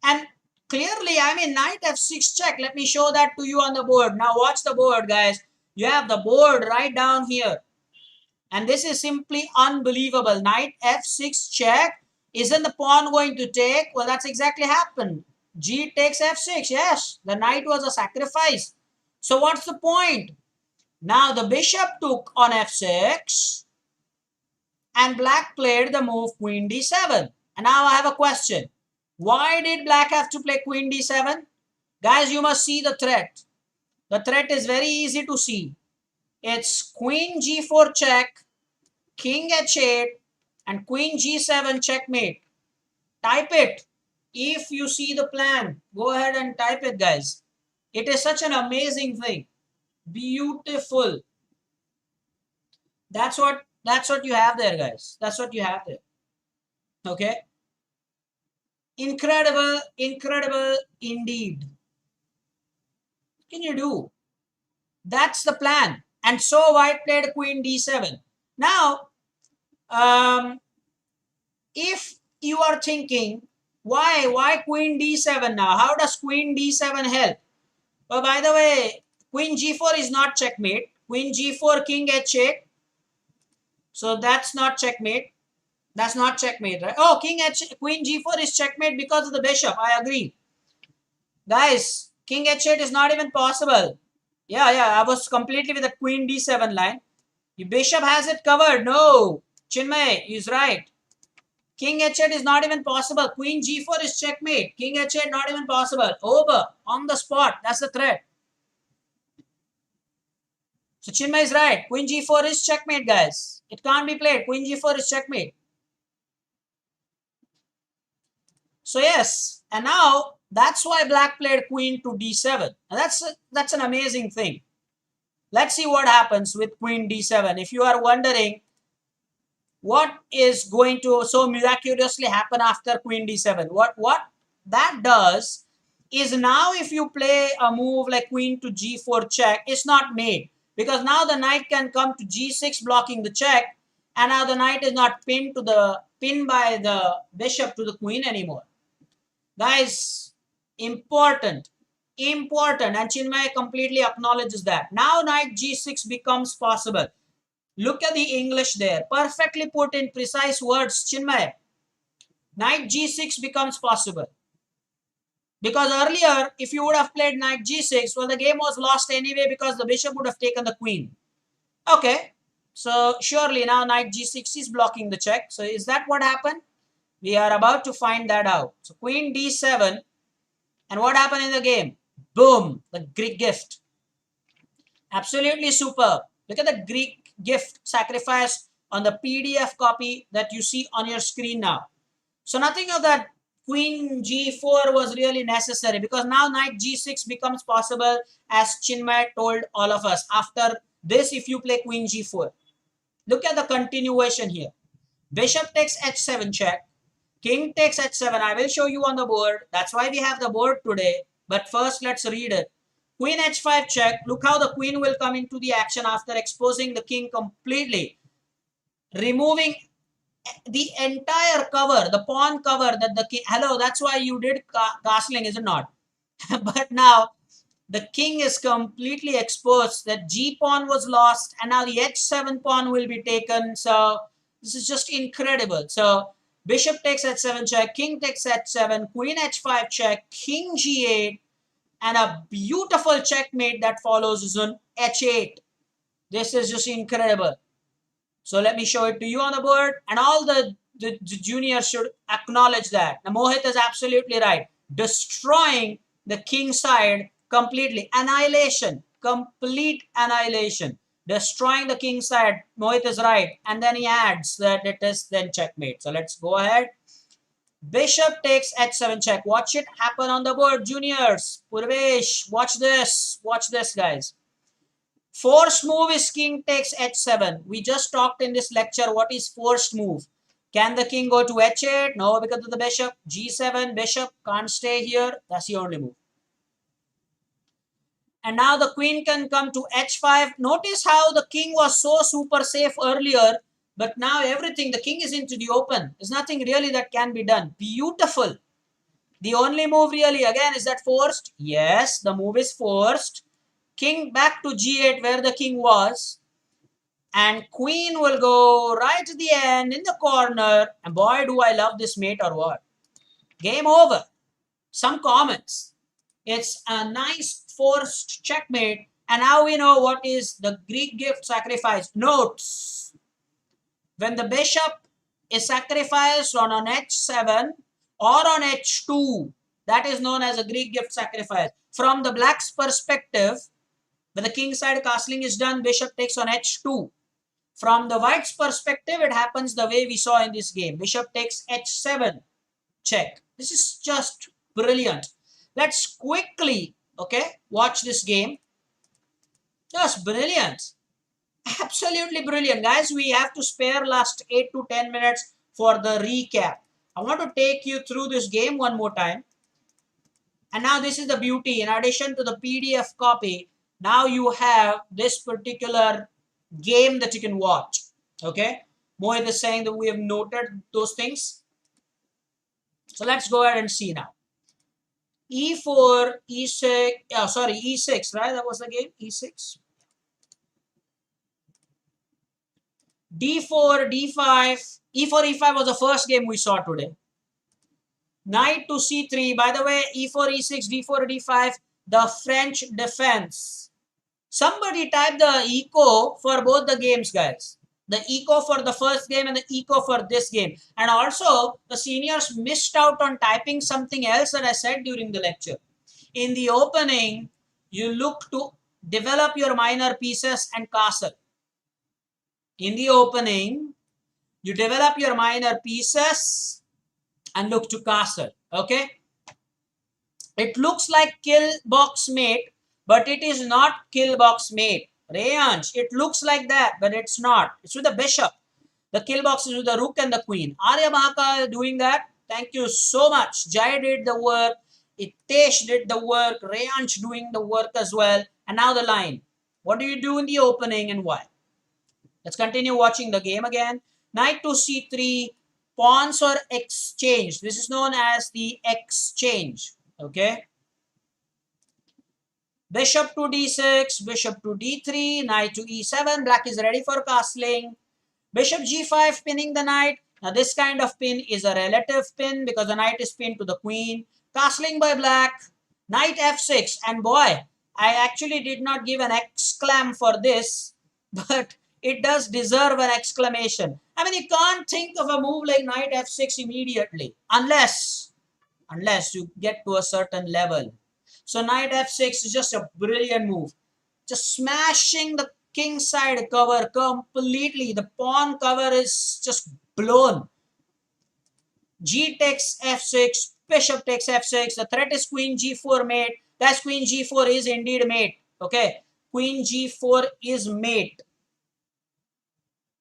And clearly, I mean, knight f6 check. Let me show that to you on the board. Now watch the board, guys. You have the board right down here. And this is simply unbelievable. Knight f6 check. Isn't the pawn going to take? Well, that's exactly happened. G takes f6. Yes, the knight was a sacrifice. So what's the point? Now the bishop took on f6 and black played the move queen d7. And now I have a question. Why did black have to play queen d7? Guys, you must see the threat. The threat is very easy to see. It's queen g4 check, king h8, and queen g7 checkmate. Type it. If you see the plan, go ahead and type it, guys. It is such an amazing thing. Beautiful. That's what you have there, guys. That's what you have there. Okay. Incredible, incredible indeed. What can you do? That's the plan. And so white played queen d7. Now, if you are thinking, why queen d7 now? How does queen d7 help? Well, by the way, queen g4 is not checkmate. Queen g4, king h8. So that's not checkmate. That's not checkmate, right? Oh, queen g4 is checkmate because of the bishop. I agree. Guys, king h8 is not even possible. Yeah, I was completely with the queen d7 line. The bishop has it covered. No, Chinmay is right. King h8 is not even possible. Queen g4 is checkmate. King h8 not even possible. Over. On the spot. That's the threat. So Chinmay is right. Queen g4 is checkmate, guys. It can't be played. Queen g4 is checkmate. So yes. And now that's why black played queen to d7. And that's an amazing thing. Let's see what happens with queen d7. If you are wondering what is going to so miraculously happen after queen d7, what that does is now if you play a move like queen to g4 check, it's not made. Because now the knight can come to g6 blocking the check, and now the knight is not pinned by the bishop to the queen anymore. Guys, important, and Chinmay completely acknowledges that. Now knight g6 becomes possible. Look at the English there. Perfectly put in precise words, Chinmay. Knight g6 becomes possible. Because earlier, if you would have played knight g6, well, the game was lost anyway because the bishop would have taken the queen. Okay, so surely now knight g6 is blocking the check. So is that what happened? We are about to find that out. So queen d7, and what happened in the game? Boom, the Greek gift. Absolutely superb. Look at the Greek gift sacrifice on the PDF copy that you see on your screen now. So nothing of that queen g4 was really necessary because now knight g6 becomes possible, as Chinmay told all of us. After this, if you play queen g4, look at the continuation here. Bishop takes h7 check. King takes h7. I will show you on the board. That's why we have the board today. But first, let's read it. Queen h5 check. Look how the queen will come into the action after exposing the king completely. Removing the entire cover, the pawn cover that the king... Hello, that's why you did castling, is it not? But now, the king is completely exposed. That g pawn was lost. And now the h7 pawn will be taken. So, this is just incredible. So, bishop takes h7 check, king takes h7, queen h5 check, king g8, and a beautiful checkmate that follows is on h8. This is just incredible. So let me show it to you on the board, and all the juniors should acknowledge that. Now Mohit is absolutely right. Destroying the king side completely. Annihilation. Complete annihilation. Destroying the king side. Mohit is right. And then he adds that it is then checkmate. So let's go ahead. Bishop takes h7 check. Watch it happen on the board, juniors. Purvesh, watch this. Watch this, guys. Forced move is king takes h7. We just talked in this lecture what is forced move. Can the king go to h8? No, because of the bishop. g7, bishop can't stay here. That's the only move. And now the queen can come to h5. Notice how the king was so super safe earlier, but now everything, the king is into the open. There's nothing really that can be done. Beautiful. The only move really, again, is that forced? Yes, the move is forced. King back to g8 where the king was. And queen will go right to the end in the corner. And boy, do I love this mate or what. Game over. Some comments. It's a nice forced checkmate. And now we know what is the Greek gift sacrifice. Notes. When the bishop is sacrificed on an h7 or on h2, that is known as a Greek gift sacrifice. From the black's perspective, when the king side castling is done, bishop takes on h2. From the white's perspective, it happens the way we saw in this game. Bishop takes h7, check. This is just brilliant. Let's quickly, watch this game. Just brilliant. Absolutely brilliant. Guys, we have to spare last 8 to 10 minutes for the recap. I want to take you through this game one more time. And now this is the beauty. In addition to the PDF copy, now you have this particular game that you can watch. Okay. Mohit is saying that we have noted those things. So let's go ahead and see now. E4, E6, E6, right? That was the game, E6. D4, D5, E4, E5 was the first game we saw today. Knight to C3. By the way, E4, E6, D4, D5, the French defense. Somebody type the echo for both the games, guys. The echo for the first game and the echo for this game. And also, the seniors missed out on typing something else that I said during the lecture. In the opening, you look to develop your minor pieces and castle. In the opening, you develop your minor pieces and look to castle. Okay? It looks like kill box mate, but it is not kill box mate. Rayansh, it looks like that, but it's not. It's with the bishop. The kill box is with the rook and the queen. Arya Mahaka doing that. Thank you so much. Jai did the work. Itesh did the work. Rayansh doing the work as well. And now the line. What do you do in the opening and why? Let's continue watching the game again. Knight to c3. Pawns are exchanged. This is known as the exchange. Okay. Bishop to d6, bishop to d3, knight to e7. Black is ready for castling. Bishop g5 pinning the knight. Now this kind of pin is a relative pin because the knight is pinned to the queen. Castling by black. Knight f6. And boy, I actually did not give an exclam for this, but it does deserve an exclamation. I mean, you can't think of a move like knight f6 immediately unless you get to a certain level. So knight f6 is just a brilliant move. Just smashing the king side cover completely. The pawn cover is just blown. G takes f6, bishop takes f6. The threat is queen g4 mate. That's queen g4 is indeed mate. Okay, queen g4 is mate.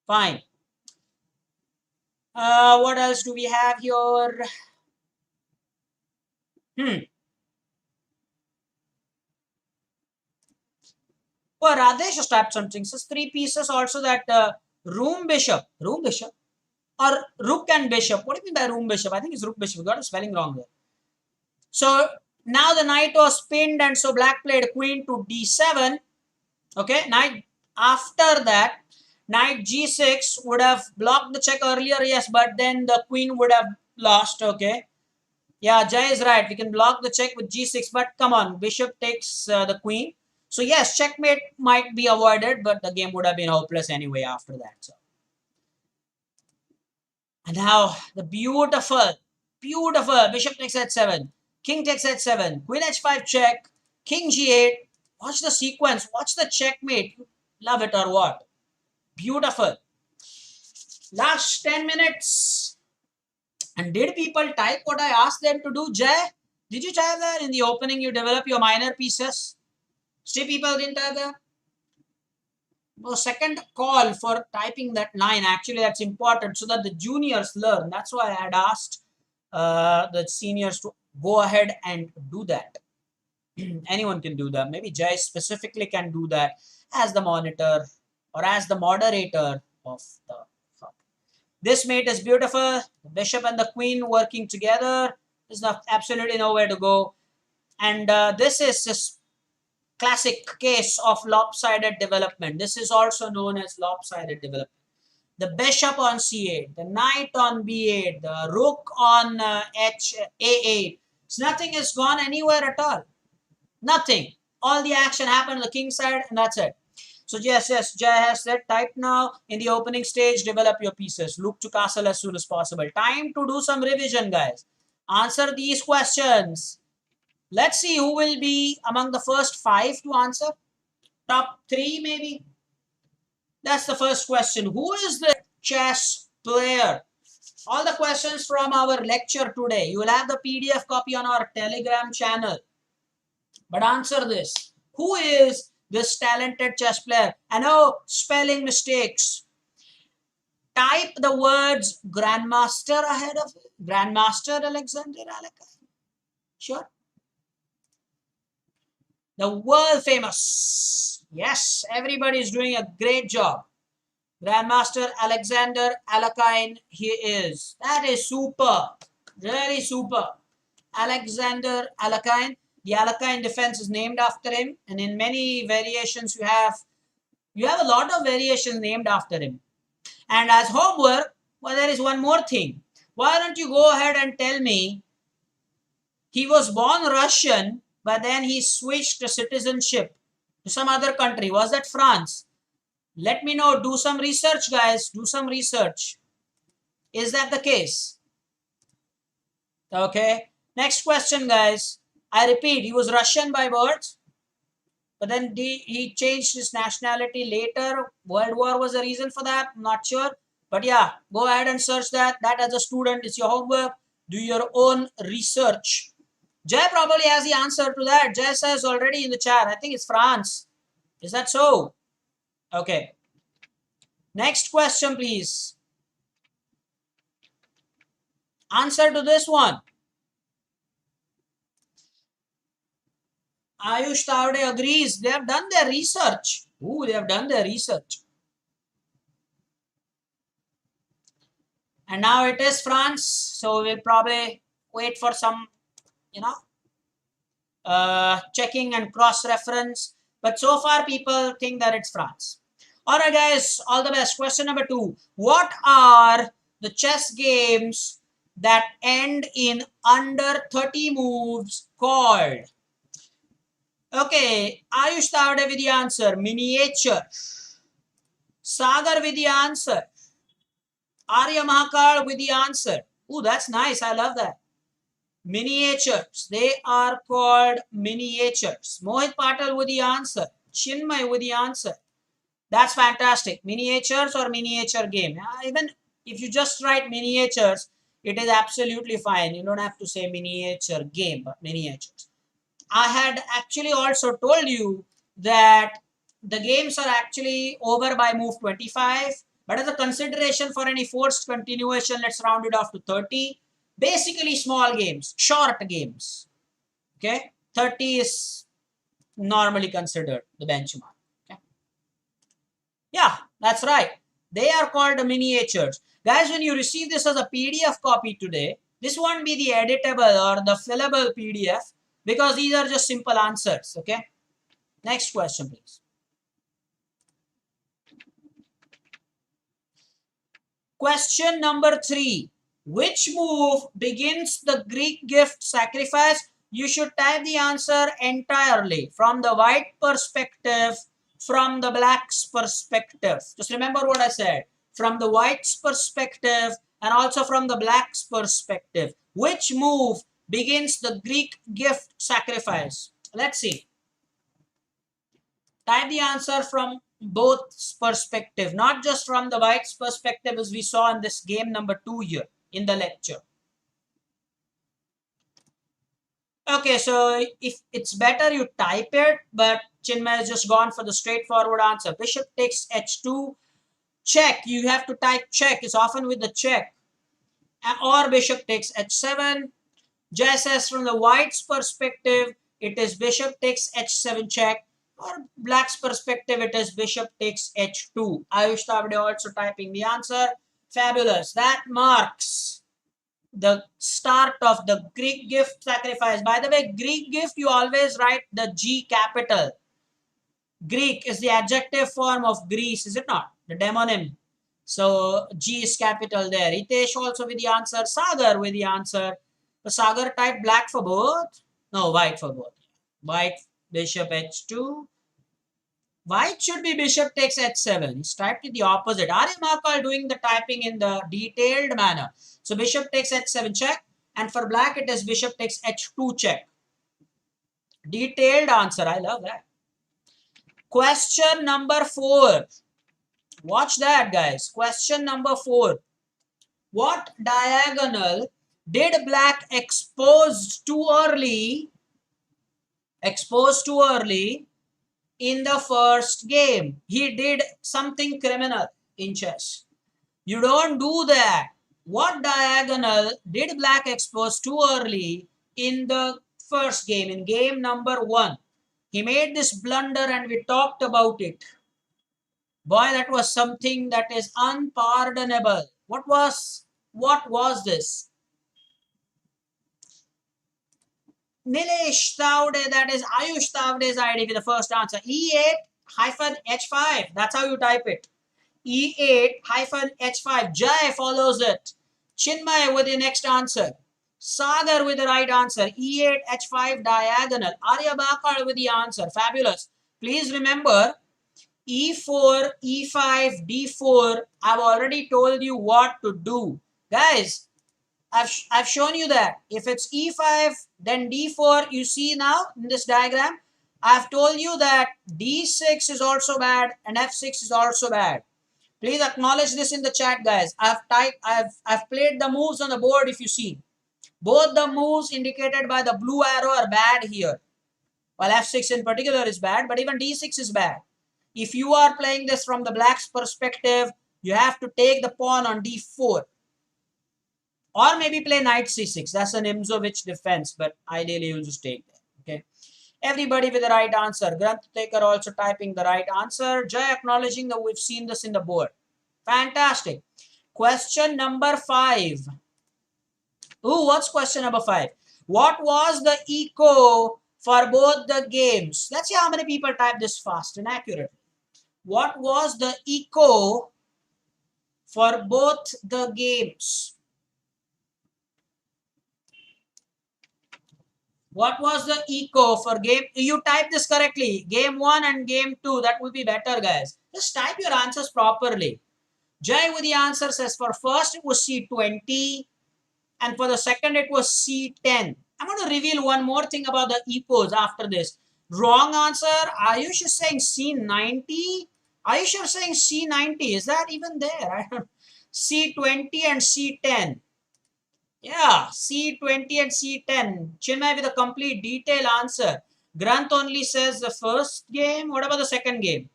Fine. What else do we have here? Well, Radesh has typed something. Says 3 pieces also that room bishop, or rook and bishop. What do you mean by room bishop? I think it's rook bishop. We got a spelling wrong there. So now the knight was pinned, and so black played queen to d7. Okay, knight. After that, knight g6 would have blocked the check earlier, yes, but then the queen would have lost. Okay. Yeah, Jay is right. We can block the check with g6, but come on, bishop takes the queen. So yes, checkmate might be avoided, but the game would have been hopeless anyway after that. So. And now the beautiful bishop takes h7, king takes h7, queen h5 check, king g8. Watch the sequence, watch the checkmate. Love it or what? Beautiful. Last 10 minutes. And did people type what I asked them to do? Jay, did you type that in the opening? You develop your minor pieces. Still people didn't type that? No, second call for typing that line. Actually, that's important so that the juniors learn. That's why I had asked the seniors to go ahead and do that. Anyone can do that. Maybe Jay specifically can do that as the monitor or as the moderator of the hub. This mate is beautiful. The bishop and the queen working together. There's absolutely nowhere to go. And this is just classic case of lopsided development. This is also known as lopsided development. The bishop on c8, the knight on b8, the rook on a8. So nothing has gone anywhere at all. Nothing. All the action happened on the king side and that's it. So yes, Jay has said type now in the opening stage, develop your pieces. Look to castle as soon as possible. Time to do some revision, guys. Answer these questions. Let's see who will be among the first 5 to answer. Top 3 maybe. That's the first question. Who is the chess player? All the questions from our lecture today. You will have the PDF copy on our Telegram channel. But answer this. Who is this talented chess player? I know spelling mistakes. Type the words Grandmaster ahead of it. Grandmaster Alexander Alekhin. Sure. The world famous. Yes, everybody is doing a great job. Grandmaster Alexander Alekhin, he is. That is super. Really super. Alexander Alekhin. The Alekhin defense is named after him. And in many variations you have a lot of variations named after him. And as homework, well, there is one more thing. Why don't you go ahead and tell me he was born Russian, but then he switched to citizenship to some other country. Was that France? Let me know. Do some research, guys. Do some research. Is that the case? Okay. Next question, guys. I repeat, he was Russian by birth, but then he changed his nationality later. World War was the reason for that. I'm not sure. But yeah, go ahead and search that. That as a student is your homework. Do your own research. Jay probably has the answer to that. Jay says already in the chat. I think it's France. Is that so? Okay. Next question, please. Answer to this one. Ayush Tavde agrees. They have done their research. Ooh, they have done their research. And now it is France. So we'll probably wait for some, checking and cross-reference. But so far, people think that it's France. All right, guys, all the best. Question number 2. What are the chess games that end in under 30 moves called? Okay, Ayush Tavde with the answer. Miniature. Sagar with the answer. Arya Mahakal with the answer. Ooh, that's nice. I love that. Miniatures. They are called miniatures. Mohit Patel with the answer. Chinmay with the answer. That's fantastic. Miniatures or miniature game. Even if you just write miniatures, it is absolutely fine. You don't have to say miniature game, but miniatures. I had actually also told you that the games are actually over by move 25. But as a consideration for any forced continuation, let's round it off to 30. Basically small games, short games. Okay, 30 is normally considered the benchmark. Okay. Yeah, that's right. They are called the miniatures. Guys, when you receive this as a PDF copy today, this won't be the editable or the fillable PDF because these are just simple answers. Okay. Next question, please. Question number 3. Which move begins the Greek gift sacrifice? You should type the answer entirely from the white perspective, from the black's perspective. Just remember what I said. From the white's perspective and also from the black's perspective. Which move begins the Greek gift sacrifice? Let's see. Type the answer from both perspective, not just from the white's perspective as we saw in this game number 2 here in the lecture. Okay, so if it's better you type it, but Chinmay has just gone for the straightforward answer. Bishop takes h2, check. You have to type check. It's often with the check. Or bishop takes h7. Jay says from the white's perspective, it is bishop takes h7 check. Or black's perspective, it is bishop takes h2. Ayush Tavde also typing the answer. Fabulous. That marks the start of the Greek gift sacrifice. By the way, Greek gift, you always write the G capital. Greek is the adjective form of Greece, is it not? The demonym. So G is capital there. Hitesh also with the answer. Sagar with the answer. So Sagar typed black for both. No, white for both. White, bishop h2. White should be bishop takes h7. He's typed it the opposite. Arya Mahakal doing the typing in the detailed manner. So bishop takes h7 check. And for black, it is bishop takes h2 check. Detailed answer. I love that. Question number 4. Watch that, guys. Question number 4. What diagonal did black expose too early in the first game? He did something criminal in chess. You don't do that. What diagonal did black expose too early in the first game, in game number 1? He made this blunder and we talked about it. Boy, that was something that is unpardonable. What was this? Nilesh Tavde, that is Ayush Tavde's ID with the first answer. E8-H5. That's how you type it. E8-H5. Jai follows it. Chinmay with the next answer. Sagar with the right answer. E8-H5 diagonal. Arya Bakar with the answer. Fabulous. Please remember, E4, E5, D4. I've already told you what to do. Guys, I've shown you that. If it's E5, then D4, you see now in this diagram, I've told you that D6 is also bad and F6 is also bad. Please acknowledge this in the chat, guys. I've played the moves on the board if you see. Both the moves indicated by the blue arrow are bad here. While F6 in particular is bad, but even D6 is bad. If you are playing this from the black's perspective, you have to take the pawn on D4. Or maybe play knight c6. That's an Imzovich defense, but ideally you'll just take that. Okay. Everybody with the right answer. Granth Taker also typing the right answer. Jay acknowledging that we've seen this in the board. Fantastic. Question number 5. Ooh, what's question number 5? What was the echo for both the games? Let's see how many people type this fast and accurately. What was the echo for both the games? What was the echo for game? You type this correctly. Game 1 and game 2. That will be better, guys. Just type your answers properly. Jai with the answer says for first it was C20 and for the second it was C10. I'm going to reveal one more thing about the echoes after this. Wrong answer. Ayush is saying C90. Ayush is saying C90. Is that even there? I don't know. C20 and C10. Yeah, C20 and C10. Chinmay with a complete detailed answer. Granth only says the first game. What about the second game?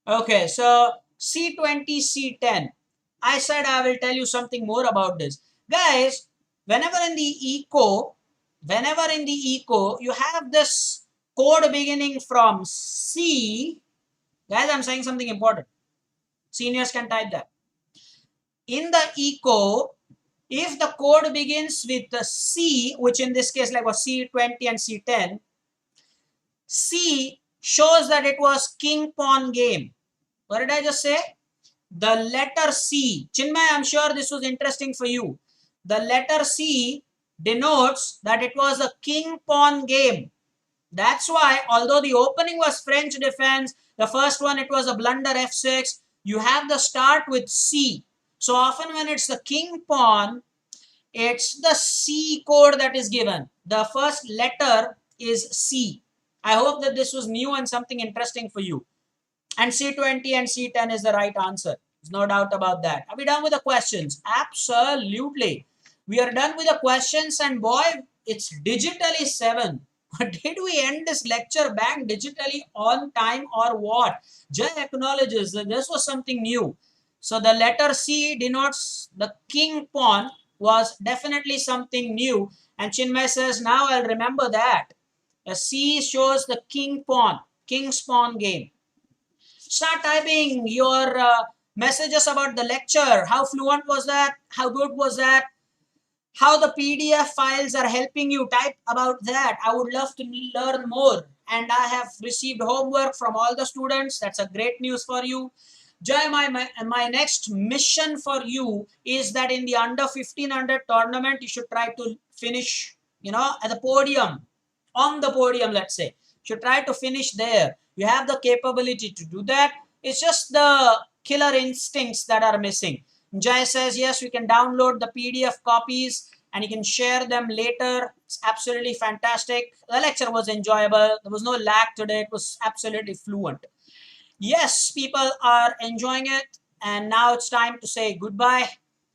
Okay, so C20, C10. I said I will tell you something more about this. Guys, whenever in the echo, you have this code beginning from C. Guys, I'm saying something important. Seniors can type that. In the echo, if the code begins with the C, which in this case like was C20 and C10, C shows that it was king pawn game. What did I just say? The letter C. Chinmay, I'm sure this was interesting for you. The letter C denotes that it was a king pawn game. That's why, although the opening was French defense, the first one it was a blunder F6, you have the start with C. So often when it's the king pawn, it's the C code that is given. The first letter is C. I hope that this was new and something interesting for you. And C20 and C10 is the right answer. There's no doubt about that. Are we done with the questions? Absolutely. We are done with the questions, and boy, It's digitally 7. Did we end this lecture back digitally on time or what? Jay acknowledges that this was something new. So the letter C denotes the king pawn was definitely something new. And Chinmay says, now I'll remember that. A C shows the king pawn, king's pawn game. Start typing your messages about the lecture. How fluent was that? How good was that? How the PDF files are helping you. Type about that. I would love to learn more. And I have received homework from all the students. That's a great news for you. Jai, my next mission for you is that in the under 1500 tournament, you should try to finish, at the podium, on the podium, let's say. You should try to finish there. You have the capability to do that. It's just the killer instincts that are missing. Jai says, yes, we can download the PDF copies and you can share them later. It's absolutely fantastic. The lecture was enjoyable. There was no lag today. It was absolutely fluent. Yes, people are enjoying it. And now it's time to say goodbye.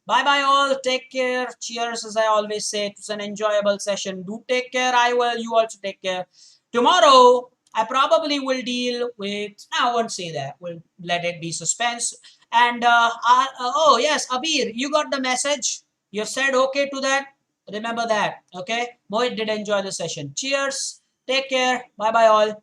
Bye bye, all. Take care. Cheers, as I always say. It was an enjoyable session. Do take care. I will. You also take care. Tomorrow, I probably will deal with. I won't say that. We'll let it be suspense. And oh yes, Abir, you got the message. You said okay to that. Remember that. Okay. Mohit did enjoy the session. Cheers. Take care. Bye bye, all.